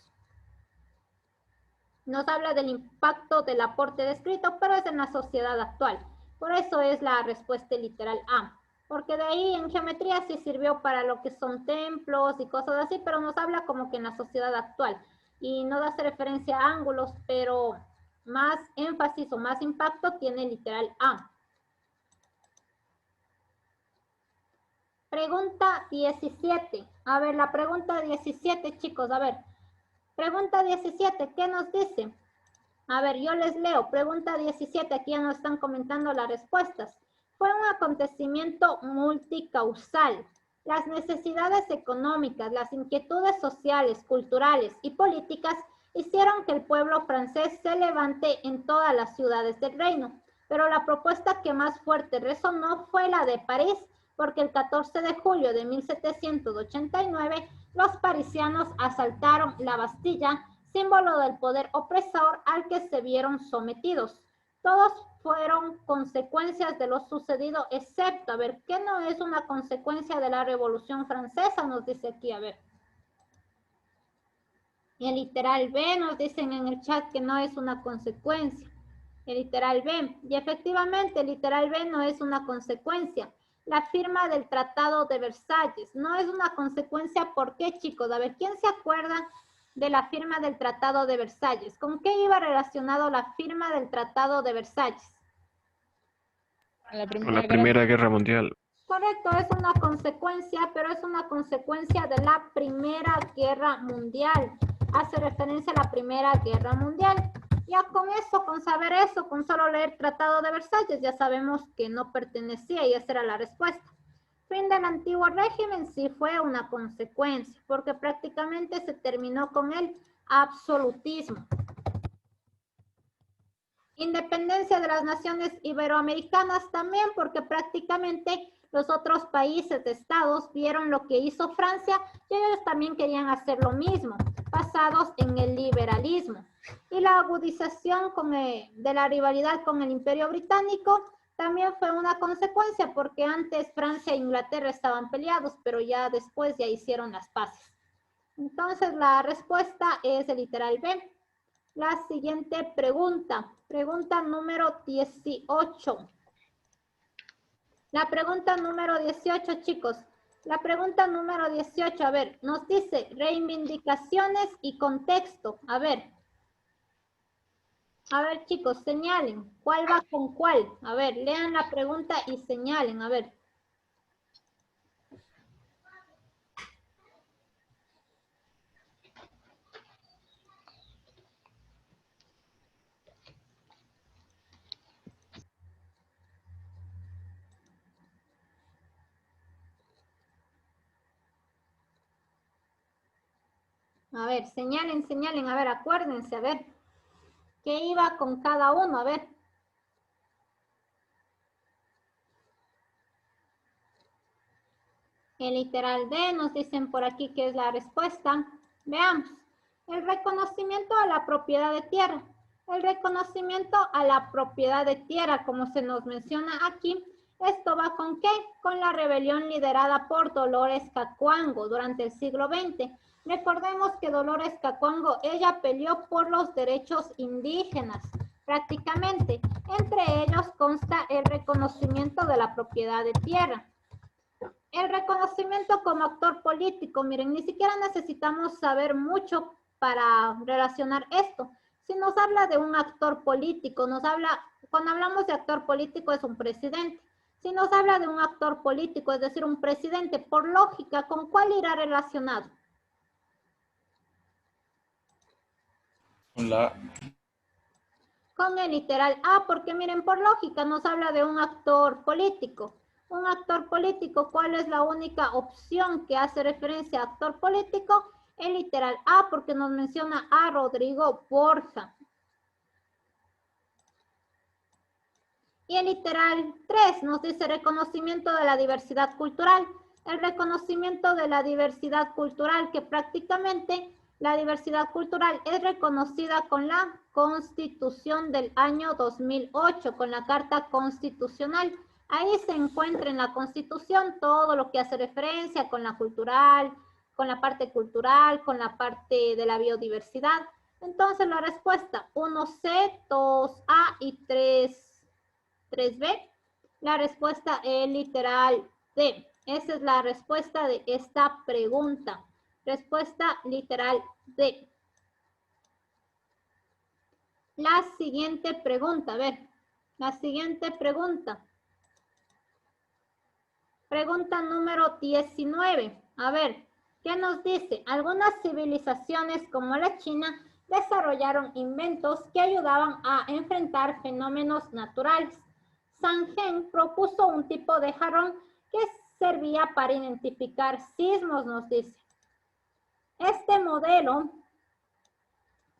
Nos habla del impacto del aporte descrito, pero es en la sociedad actual. Por eso es la respuesta literal A. Porque de ahí en geometría sí sirvió para lo que son templos y cosas así, pero nos habla como que en la sociedad actual. Y no da referencia a ángulos, pero más énfasis o más impacto tiene literal A. Pregunta 17. A ver, la pregunta 17, chicos, a ver. Pregunta 17, ¿qué nos dice? A ver, yo les leo. Pregunta 17, aquí ya nos están comentando las respuestas. Fue un acontecimiento multicausal. Las necesidades económicas, las inquietudes sociales, culturales y políticas hicieron que el pueblo francés se levante en todas las ciudades del reino. Pero la propuesta que más fuerte resonó fue la de París, porque el 14 de julio de 1789 los parisianos asaltaron la Bastilla, símbolo del poder opresor al que se vieron sometidos. Todos fueron consecuencias de lo sucedido, excepto, a ver, ¿qué no es una consecuencia de la Revolución Francesa? Nos dice aquí, a ver. Y el literal B nos dicen en el chat que no es una consecuencia. El literal B. Y efectivamente, el literal B no es una consecuencia. La firma del Tratado de Versalles no es una consecuencia. ¿Por qué, chicos? A ver, ¿quién se acuerda de la firma del Tratado de Versalles? ¿Con qué iba relacionado la firma del Tratado de Versalles? Con la Primera Guerra Mundial. Correcto, es una consecuencia, pero es una consecuencia de la Primera Guerra Mundial. Hace referencia a la Primera Guerra Mundial. Ya con eso, con saber eso, con solo leer Tratado de Versalles, ya sabemos que no pertenecía y esa era la respuesta. Fin del antiguo régimen sí fue una consecuencia, porque prácticamente se terminó con el absolutismo. Independencia de las naciones iberoamericanas también, porque prácticamente los otros países de estados vieron lo que hizo Francia y ellos también querían hacer lo mismo, basados en el liberalismo. Y la agudización de la rivalidad con el Imperio Británico también fue una consecuencia, porque antes Francia e Inglaterra estaban peleados, pero ya después ya hicieron las paces. Entonces la respuesta es el literal B. La siguiente pregunta, pregunta número 18. La pregunta número 18, chicos. La pregunta número 18, a ver, nos dice reivindicaciones y contexto. A ver, chicos, señalen. ¿Cuál va con cuál? A ver, lean la pregunta y señalen, a ver. A ver, señalen, señalen, a ver, acuérdense, a ver. ¿Qué iba con cada uno? A ver. El literal D nos dicen por aquí que es la respuesta. Veamos. El reconocimiento a la propiedad de tierra. El reconocimiento a la propiedad de tierra, como se nos menciona aquí, ¿esto va con qué? Con la rebelión liderada por Dolores Cacuango durante el siglo XX. Recordemos que Dolores Cacuango, ella peleó por los derechos indígenas, prácticamente. Entre ellos consta el reconocimiento de la propiedad de tierra. El reconocimiento como actor político, miren, ni siquiera necesitamos saber mucho para relacionar esto. Si nos habla de un actor político, cuando hablamos de actor político es un presidente. Si nos habla de un actor político, es decir, un presidente, por lógica, ¿con cuál irá relacionado? Con el literal A, porque miren, por lógica nos habla de un actor político. Un actor político, ¿cuál es la única opción que hace referencia a actor político? El literal A, porque nos menciona a Rodrigo Borja. Y el literal 3 nos dice reconocimiento de la diversidad cultural. El reconocimiento de la diversidad cultural, que prácticamente La diversidad cultural es reconocida con la Constitución del año 2008, con la Carta Constitucional. Ahí se encuentra en la Constitución todo lo que hace referencia con la cultural, con la parte cultural, con la parte de la biodiversidad. Entonces la respuesta 1C, 2A y 3B. La respuesta es literal D. Esa es la respuesta de esta pregunta. Respuesta literal D. La siguiente pregunta, a ver, la siguiente pregunta. Pregunta número 19. A ver, ¿qué nos dice? Algunas civilizaciones como la China desarrollaron inventos que ayudaban a enfrentar fenómenos naturales. Sangen propuso un tipo de jarrón que servía para identificar sismos, nos dice. Este modelo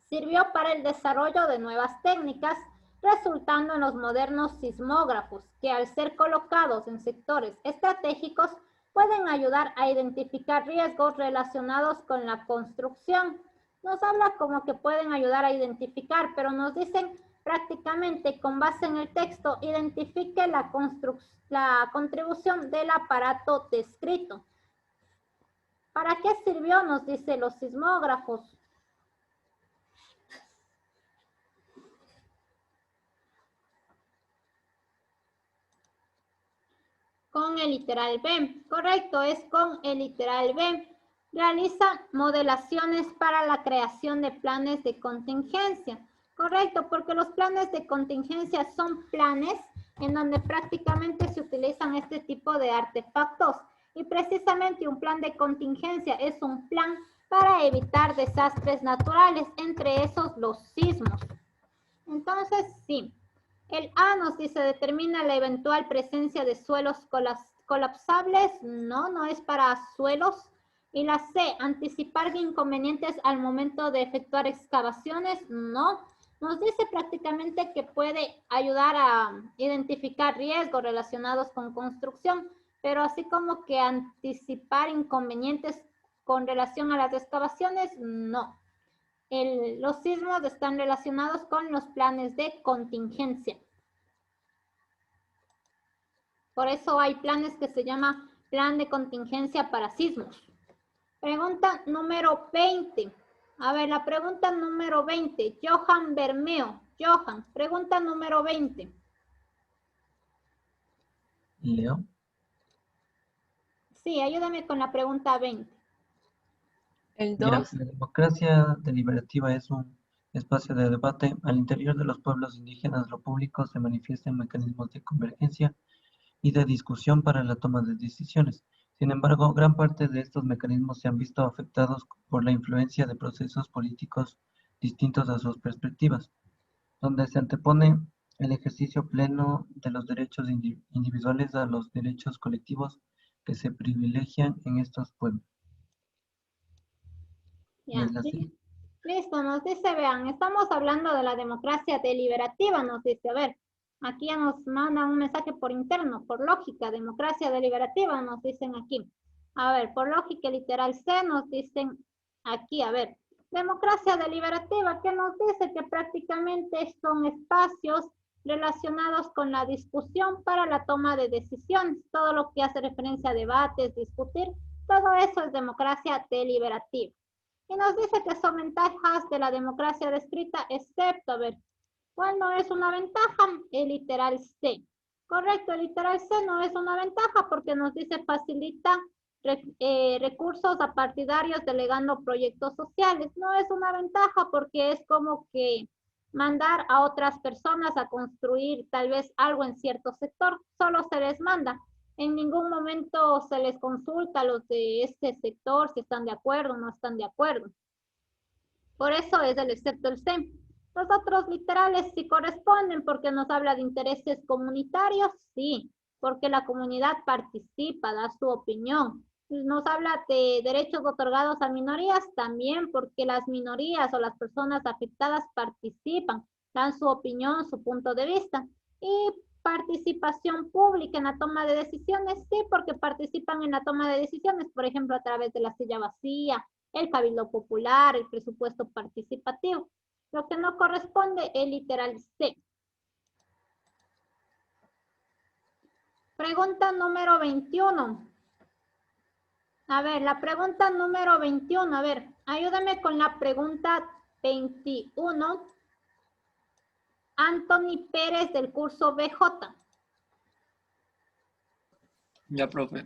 sirvió para el desarrollo de nuevas técnicas, resultando en los modernos sismógrafos, que al ser colocados en sectores estratégicos, pueden ayudar a identificar riesgos relacionados con la construcción. Nos habla como que pueden ayudar a identificar, pero nos dicen prácticamente con base en el texto, identifique la contribución del aparato descrito. ¿Para qué sirvió? Nos dice los sismógrafos. Con el literal B. Correcto, es con el literal B. Realiza modelaciones para la creación de planes de contingencia. Correcto, porque los planes de contingencia son planes en donde prácticamente se utilizan este tipo de artefactos. Y precisamente un plan de contingencia es un plan para evitar desastres naturales, entre esos los sismos. Entonces, sí. El A nos dice, determina la eventual presencia de suelos colapsables. No, no es para suelos. Y la C, anticipar inconvenientes al momento de efectuar excavaciones. No. Nos dice prácticamente que puede ayudar a identificar riesgos relacionados con construcción, pero así como que anticipar inconvenientes con relación a las excavaciones, no. Los sismos están relacionados con los planes de contingencia. Por eso hay planes que se llama plan de contingencia para sismos. Pregunta número 20. A ver, la pregunta número 20. Johan Bermeo. Johan, pregunta número 20. Leo. Sí, ayúdame con la pregunta 20. El Ya, 2. la democracia deliberativa es un espacio de debate. Al interior de los pueblos indígenas, lo público se manifiesta en mecanismos de convergencia y de discusión para la toma de decisiones. Sin embargo, gran parte de estos mecanismos se han visto afectados por la influencia de procesos políticos distintos a sus perspectivas, donde se antepone el ejercicio pleno de los derechos individuales a los derechos colectivos que se privilegian en estos pueblos. Ya, listo, nos dice, vean, estamos hablando de la democracia deliberativa, nos dice, a ver, aquí ya nos mandan un mensaje por interno, por lógica, democracia deliberativa, nos dicen aquí. A ver, por lógica literal C, nos dicen aquí, a ver, democracia deliberativa, ¿qué nos dice? Que prácticamente son espacios relacionados con la discusión para la toma de decisiones, todo lo que hace referencia a debates, discutir, todo eso es democracia deliberativa. Y nos dice que son ventajas de la democracia descrita, excepto, a ver, ¿cuál no es una ventaja? El literal C. Correcto, el literal C no es una ventaja porque nos dice facilita recursos a partidarios delegando proyectos sociales. No es una ventaja porque es como que mandar a otras personas a construir tal vez algo en cierto sector, solo se les manda. En ningún momento se les consulta a los de este sector si están de acuerdo o no están de acuerdo. Por eso es el excepto el C. Los otros literales sí corresponden porque nos habla de intereses comunitarios, sí, porque la comunidad participa, da su opinión. Nos habla de derechos otorgados a minorías también porque las minorías o las personas afectadas participan, dan su opinión, su punto de vista. Y participación pública en la toma de decisiones, sí, porque participan en la toma de decisiones, por ejemplo, a través de la silla vacía, el cabildo popular, el presupuesto participativo. Lo que no corresponde es literal C. Pregunta número 21. A ver, la pregunta número 21. A ver, ayúdame con la pregunta 21. Anthony Pérez del curso BJ. Ya, profe.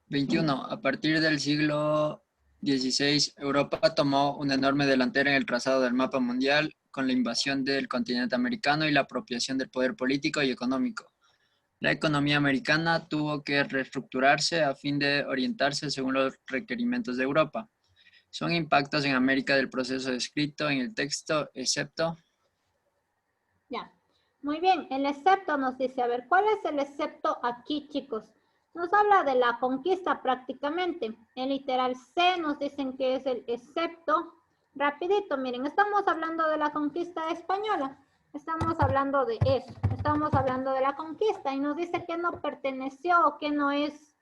21. A partir del siglo XVI, Europa tomó una enorme delantera en el trazado del mapa mundial con la invasión del continente americano y la apropiación del poder político y económico. La economía americana tuvo que reestructurarse a fin de orientarse según los requerimientos de Europa. Son impactos en América del proceso descrito en el texto, excepto... Ya, muy bien, el excepto nos dice, a ver, ¿cuál es el excepto aquí, chicos? Nos habla de la conquista prácticamente. En literal C nos dicen que es el excepto. Rapidito, miren, estamos hablando de la conquista española. Estamos hablando de eso. Estamos hablando de la conquista y nos dice que no perteneció o que no es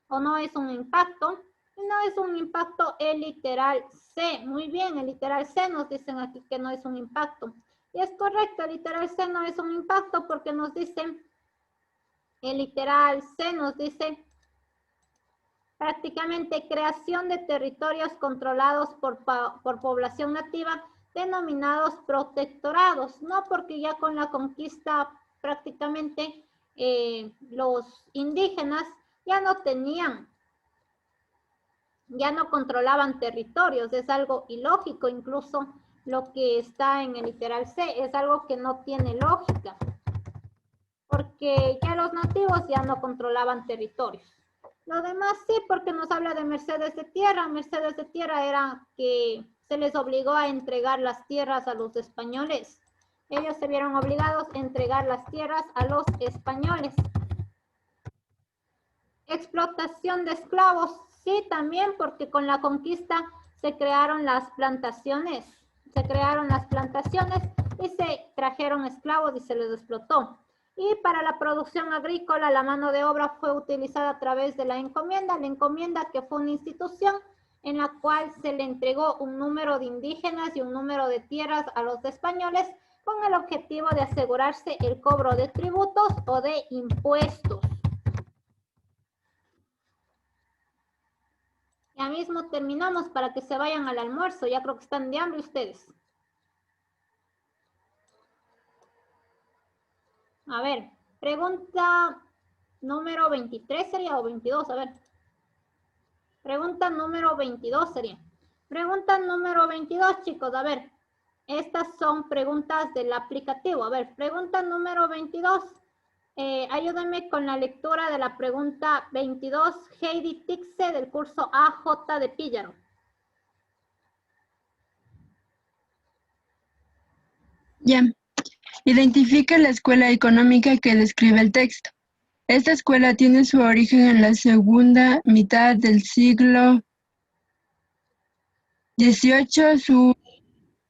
un impacto. Y no es un impacto el literal C. Muy bien, el literal C nos dicen aquí que no es un impacto. Y es correcto, el literal C no es un impacto porque nos dicen, el literal C nos dice prácticamente creación de territorios controlados por población nativa denominados protectorados, ¿no? Porque ya con la conquista prácticamente los indígenas ya no controlaban territorios, es algo ilógico, incluso lo que está en el literal C es algo que no tiene lógica, porque ya los nativos ya no controlaban territorios. Lo demás sí, porque nos habla de mercedes de tierra. Mercedes de tierra era que se les obligó a entregar las tierras a los españoles. Ellos se vieron obligados a entregar las tierras a los españoles. Explotación de esclavos, sí, también, porque con la conquista se crearon las plantaciones. Se crearon las plantaciones y se trajeron esclavos y se les explotó. Y para la producción agrícola, la mano de obra fue utilizada a través de la encomienda que fue una institución en la cual se le entregó un número de indígenas y un número de tierras a los españoles con el objetivo de asegurarse el cobro de tributos o de impuestos. Ya mismo terminamos para que se vayan al almuerzo, ya creo que están de hambre ustedes. A ver, pregunta número 23 sería o 22, a ver. Pregunta número 22 sería. Pregunta número 22, chicos, a ver. Estas son preguntas del aplicativo. A ver, pregunta número 22. Ayúdenme con la lectura de la pregunta 22, Heidi Tixe del curso AJ de Píllaro. Ya. Identifica la escuela económica que describe el texto. Esta escuela tiene su origen en la segunda mitad del siglo XVIII. Su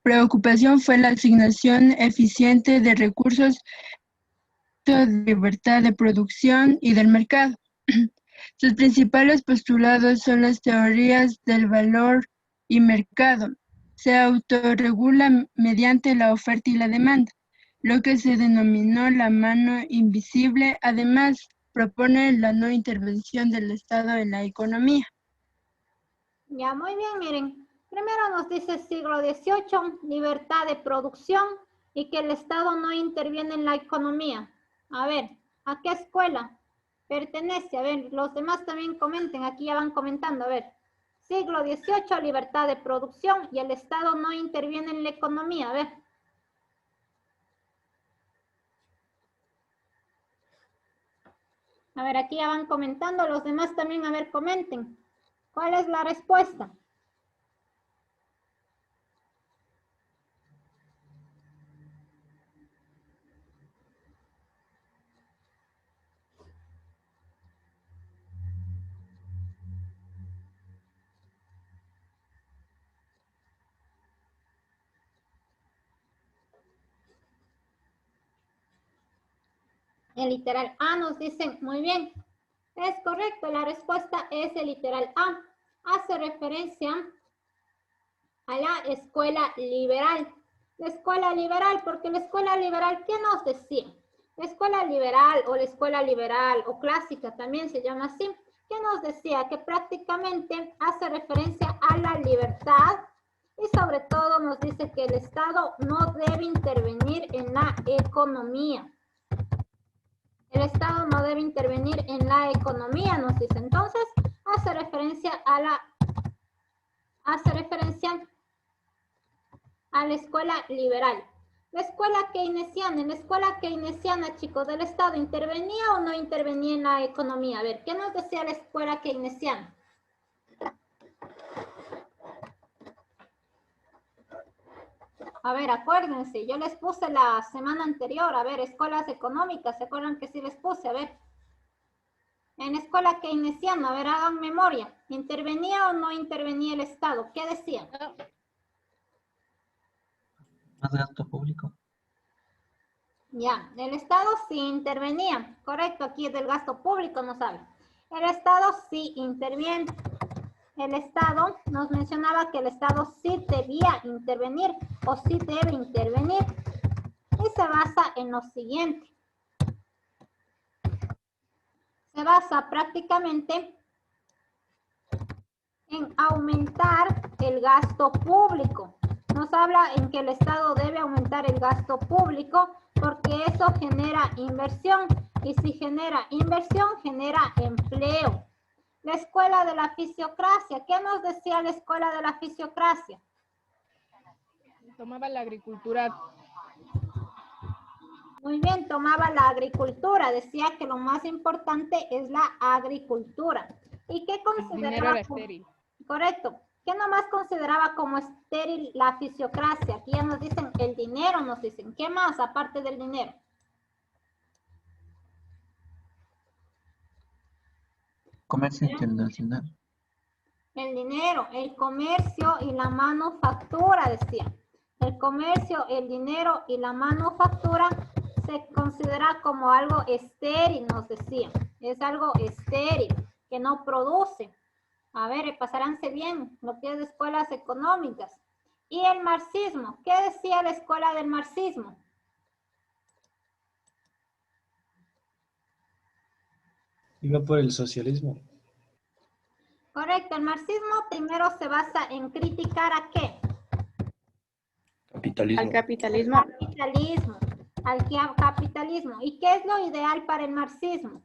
preocupación fue la asignación eficiente de recursos, de libertad de producción y del mercado. Sus principales postulados son las teorías del valor y mercado. Se autorregula mediante la oferta y la demanda, lo que se denominó la mano invisible. Además, propone la no intervención del Estado en la economía. Ya, muy bien, miren. Primero nos dice siglo XVIII, libertad de producción y que el Estado no interviene en la economía. A ver, ¿a qué escuela pertenece? A ver, los demás también comenten, aquí ya van comentando. A ver, siglo XVIII, libertad de producción y el Estado no interviene en la economía. A ver. A ver, aquí ya van comentando, los demás también, a ver, comenten. ¿Cuál es la respuesta? El literal A nos dicen, muy bien, es correcto, la respuesta es el literal A. Hace referencia a la escuela liberal. La escuela liberal, porque la escuela liberal, ¿qué nos decía? La escuela liberal o clásica también se llama así. ¿Qué nos decía? Que prácticamente hace referencia a la libertad y sobre todo nos dice que el Estado no debe intervenir en la economía. El Estado no debe intervenir en la economía, nos dice. Entonces, hace referencia a la escuela liberal. La escuela keynesiana, en la escuela keynesiana, chicos, del Estado, ¿intervenía o no intervenía en la economía? A ver, ¿qué nos decía la escuela keynesiana? A ver, acuérdense, yo les puse la semana anterior, a ver, escuelas económicas, ¿se acuerdan que sí les puse? A ver, en escuela keynesiana, a ver, hagan memoria, ¿intervenía o no intervenía el Estado? ¿Qué decían? Más gasto público. Ya, el Estado sí intervenía, correcto, aquí es del gasto público, no sabe. El Estado sí interviene. El Estado nos mencionaba que el Estado sí debía intervenir o sí debe intervenir y se basa en lo siguiente. Se basa prácticamente en aumentar el gasto público. Nos habla en que el Estado debe aumentar el gasto público porque eso genera inversión y si genera inversión genera empleo. La escuela de la fisiocracia. ¿Qué nos decía la escuela de la fisiocracia? Tomaba la agricultura. Muy bien, tomaba la agricultura. Decía que lo más importante es la agricultura. ¿Y qué consideraba? El dinero era estéril. Correcto. ¿Qué nomás consideraba como estéril la fisiocracia? Aquí ya nos dicen el dinero, nos dicen. ¿Qué más aparte del dinero? Comercio internacional. El dinero, el comercio y la manufactura, decía. El comercio, el dinero y la manufactura se considera como algo estéril, nos decía. Es algo estéril, que no produce. A ver, pasaránse bien lo que es de escuelas económicas. Y el marxismo. ¿Qué decía la escuela del marxismo? Iba por el socialismo. Correcto, el marxismo primero se basa en criticar ¿a qué? Capitalismo. Al capitalismo. Al capitalismo. ¿Y qué es lo ideal para el marxismo?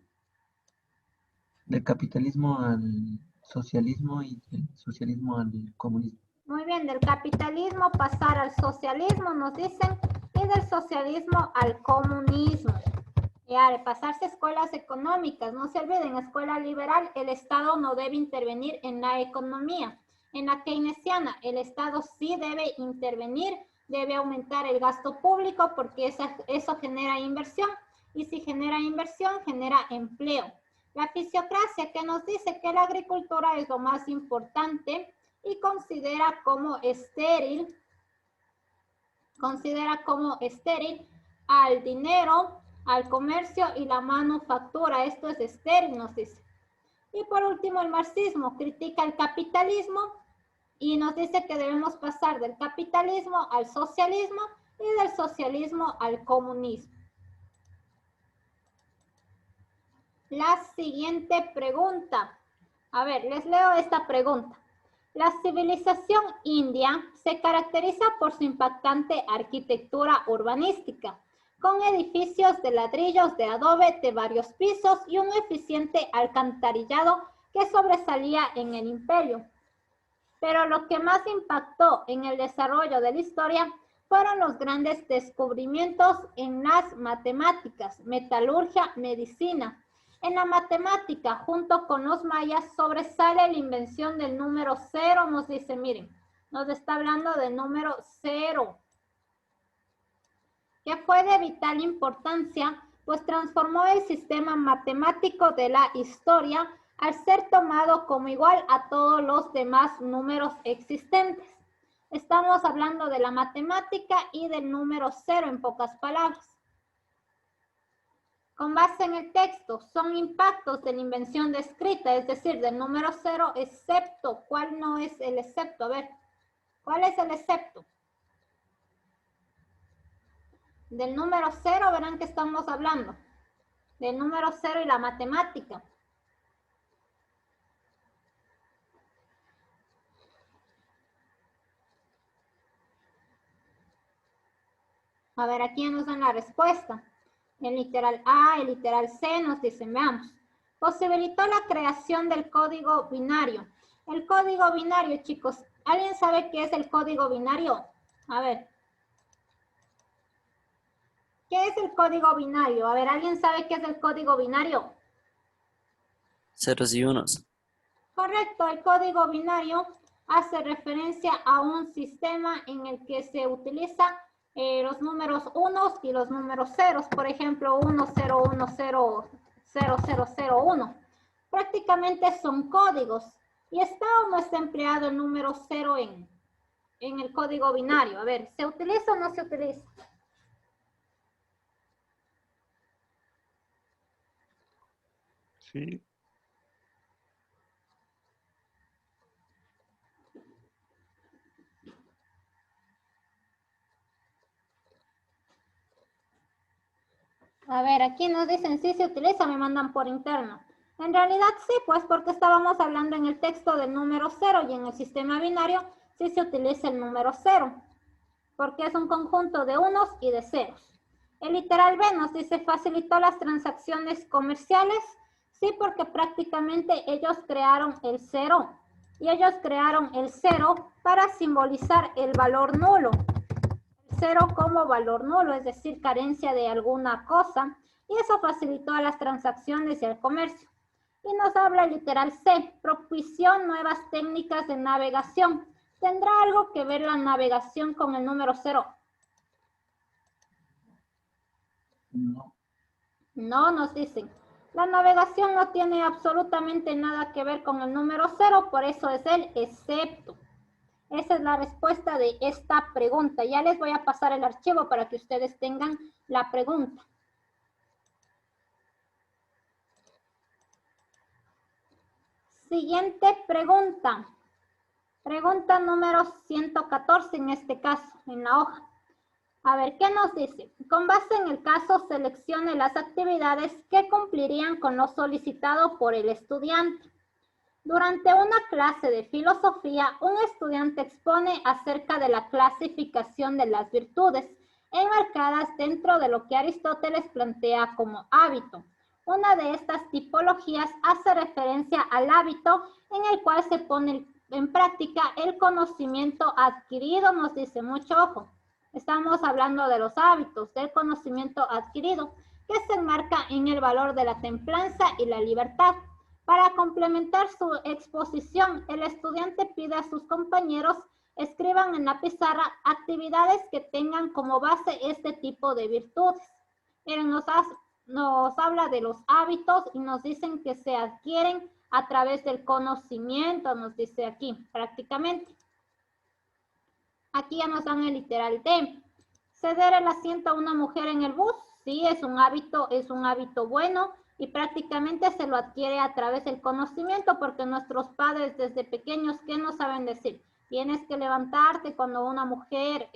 Del capitalismo al socialismo y del socialismo al comunismo. Muy bien, del capitalismo pasar al socialismo, nos dicen, y del socialismo al comunismo. Y al pasarse a escuelas económicas, no se olviden, escuela liberal, el Estado no debe intervenir en la economía. En la keynesiana, el Estado sí debe intervenir, debe aumentar el gasto público porque eso genera inversión. Y si genera inversión, genera empleo. La fisiocracia, que nos dice que la agricultura es lo más importante y considera como estéril al dinero, al comercio y la manufactura. Esto es estéril, nos dice. Y por último, el marxismo critica el capitalismo y nos dice que debemos pasar del capitalismo al socialismo y del socialismo al comunismo. La siguiente pregunta. A ver, les leo esta pregunta. La civilización india se caracteriza por su impactante arquitectura urbanística, con edificios de ladrillos de adobe de varios pisos y un eficiente alcantarillado que sobresalía en el imperio. Pero lo que más impactó en el desarrollo de la historia fueron los grandes descubrimientos en las matemáticas, metalurgia, medicina. En la matemática, junto con los mayas, sobresale la invención del número 0, nos dice, miren, nos está hablando del número 0, que fue de vital importancia, pues transformó el sistema matemático de la historia al ser tomado como igual a todos los demás números existentes. Estamos hablando de la matemática y del número 0 en pocas palabras. Con base en el texto, son impactos de la invención descrita, es decir, del número 0, excepto. ¿Cuál no es el excepto? A ver, ¿Cuál es el excepto? Del número 0, verán que estamos hablando. Del número 0 y la matemática. A ver, aquí nos dan la respuesta. El literal A, el literal C nos dicen, veamos. Posibilitó la creación del código binario. El código binario, chicos, ¿alguien sabe qué es el código binario? A ver. ¿Qué es el código binario? A ver, ¿alguien sabe qué es el código binario? Ceros y unos. Correcto, el código binario hace referencia a un sistema en el que se utiliza los números unos y los números ceros. Por ejemplo, 10100001. Prácticamente son códigos. ¿Y está o no está empleado el número 0 en el código binario? A ver, ¿se utiliza o no se utiliza? Sí. A ver, aquí nos dicen sí se utiliza, me mandan por interno. En realidad sí, pues porque estábamos hablando en el texto del número 0 y en el sistema binario sí se utiliza el número 0, porque es un conjunto de unos y de ceros. El literal B nos dice facilitó las transacciones comerciales. Sí, porque prácticamente ellos crearon el 0 y ellos crearon el 0 para simbolizar el valor nulo. 0 como valor nulo, es decir, carencia de alguna cosa, y eso facilitó a las transacciones y el comercio. Y nos habla el literal C, propició nuevas técnicas de navegación. ¿Tendrá algo que ver la navegación con el número 0? No. No, nos dicen. La navegación no tiene absolutamente nada que ver con el número 0, por eso es el excepto. Esa es la respuesta de esta pregunta. Ya les voy a pasar el archivo para que ustedes tengan la pregunta. Siguiente pregunta. Pregunta número 114 en este caso, en la hoja. A ver, ¿qué nos dice? Con base en el caso, seleccione las actividades que cumplirían con lo solicitado por el estudiante. Durante una clase de filosofía, un estudiante expone acerca de la clasificación de las virtudes, enmarcadas dentro de lo que Aristóteles plantea como hábito. Una de estas tipologías hace referencia al hábito en el cual se pone en práctica el conocimiento adquirido, nos dice mucho ojo. Estamos hablando de los hábitos, del conocimiento adquirido, que se enmarca en el valor de la templanza y la libertad. Para complementar su exposición, el estudiante pide a sus compañeros escriban en la pizarra actividades que tengan como base este tipo de virtudes. Miren, nos habla de los hábitos y nos dicen que se adquieren a través del conocimiento, nos dice aquí, prácticamente. Aquí ya nos dan el literal D. Ceder el asiento a una mujer en el bus, sí, es un hábito bueno y prácticamente se lo adquiere a través del conocimiento porque nuestros padres desde pequeños, ¿qué nos saben decir? Tienes que levantarte cuando una mujer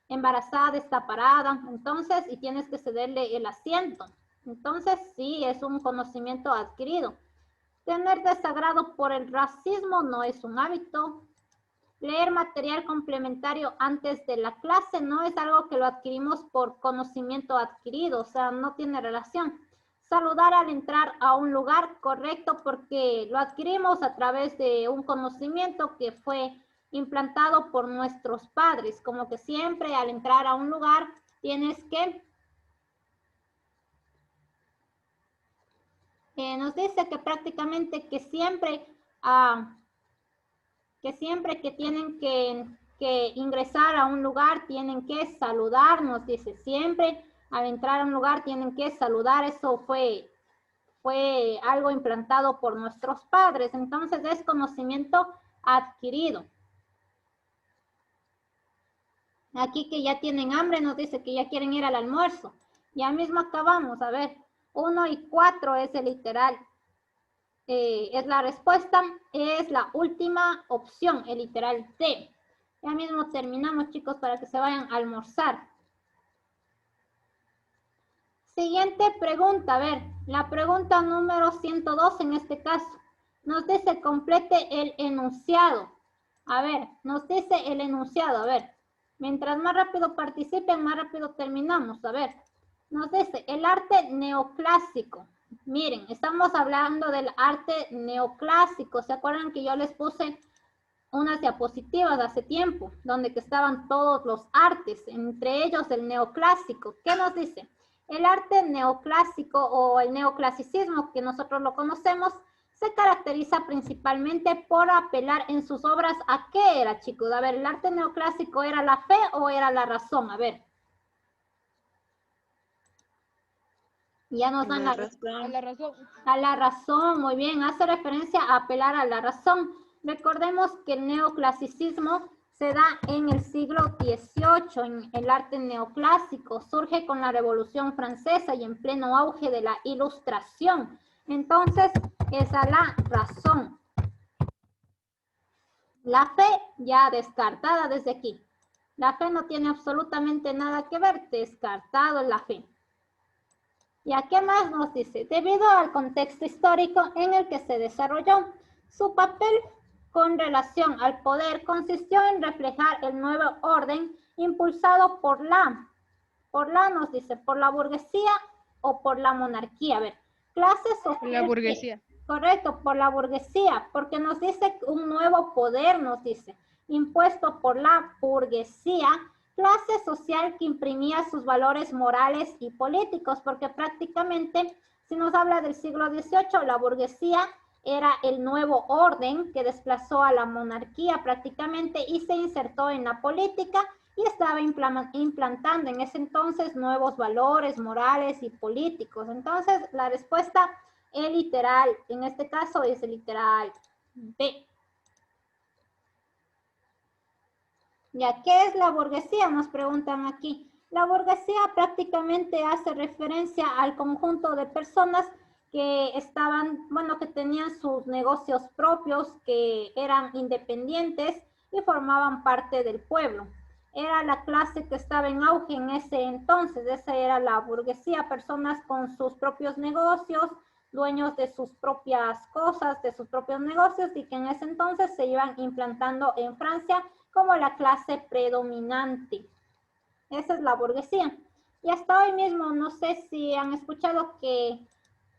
embarazada está parada, entonces, y tienes que cederle el asiento. Entonces, sí, es un conocimiento adquirido. Tener desagrado por el racismo no es un hábito. Leer material complementario antes de la clase no es algo que lo adquirimos por conocimiento adquirido, o sea, no tiene relación. Saludar al entrar a un lugar, correcto, porque lo adquirimos a través de un conocimiento que fue implantado por nuestros padres, como que siempre al entrar a un lugar tienes que... nos dice que prácticamente que siempre que tienen que ingresar a un lugar tienen que saludar, nos dice siempre al entrar a un lugar tienen que saludar, eso fue algo implantado por nuestros padres, entonces es conocimiento adquirido. Aquí que ya tienen hambre nos dice que ya quieren ir al almuerzo, ya mismo acabamos, a ver, 1 y 4 es el literal. Es la respuesta, es la última opción, el literal D. Ya mismo terminamos, chicos, para que se vayan a almorzar. Siguiente pregunta, a ver, la pregunta número 102 en este caso. Nos dice complete el enunciado. A ver, nos dice el enunciado, a ver. Mientras más rápido participen, más rápido terminamos. A ver, nos dice el arte neoclásico. Miren, estamos hablando del arte neoclásico. ¿Se acuerdan que yo les puse unas diapositivas hace tiempo, donde que estaban todos los artes, entre ellos el neoclásico? ¿Qué nos dice? El arte neoclásico o el neoclasicismo, que nosotros lo conocemos, se caracteriza principalmente por apelar en sus obras ¿a qué era, chicos? A ver, ¿el arte neoclásico era la fe o era la razón? A ver. Ya nos dan A la razón. A la razón, muy bien. Hace referencia a apelar a la razón. Recordemos que el neoclasicismo se da en el siglo XVIII, en el arte neoclásico. Surge con la Revolución Francesa y en pleno auge de la Ilustración. Entonces, es a la razón. La fe ya descartada desde aquí. La fe no tiene absolutamente nada que ver, descartado la fe. ¿Y a qué más nos dice? Debido al contexto histórico en el que se desarrolló, su papel con relación al poder consistió en reflejar el nuevo orden impulsado por la burguesía o por la monarquía. A ver, clases sociales. La burguesía. Correcto, por la burguesía, porque nos dice un nuevo poder, nos dice, impuesto por la burguesía, clase social que imprimía sus valores morales y políticos, porque prácticamente, si nos habla del siglo XVIII, la burguesía era el nuevo orden que desplazó a la monarquía prácticamente y se insertó en la política y estaba implantando en ese entonces nuevos valores morales y políticos. Entonces, la respuesta es literal, en este caso es el literal B. ¿Ya qué es la burguesía? Nos preguntan aquí. La burguesía prácticamente hace referencia al conjunto de personas que estaban, bueno, que tenían sus negocios propios, que eran independientes y formaban parte del pueblo. Era la clase que estaba en auge en ese entonces, esa era la burguesía, personas con sus propios negocios, dueños de sus propias cosas, de sus propios negocios, y que en ese entonces se iban implantando en Francia como la clase predominante. Esa es la burguesía. Y hasta hoy mismo, no sé si han escuchado que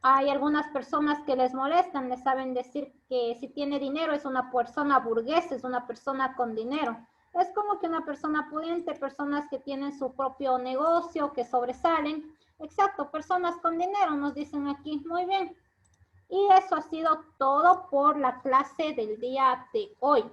hay algunas personas que les molestan, les saben decir que si tiene dinero es una persona burguesa, es una persona con dinero. Es como que una persona pudiente, personas que tienen su propio negocio, que sobresalen. Exacto, personas con dinero nos dicen aquí. Muy bien. Y eso ha sido todo por la clase del día de hoy.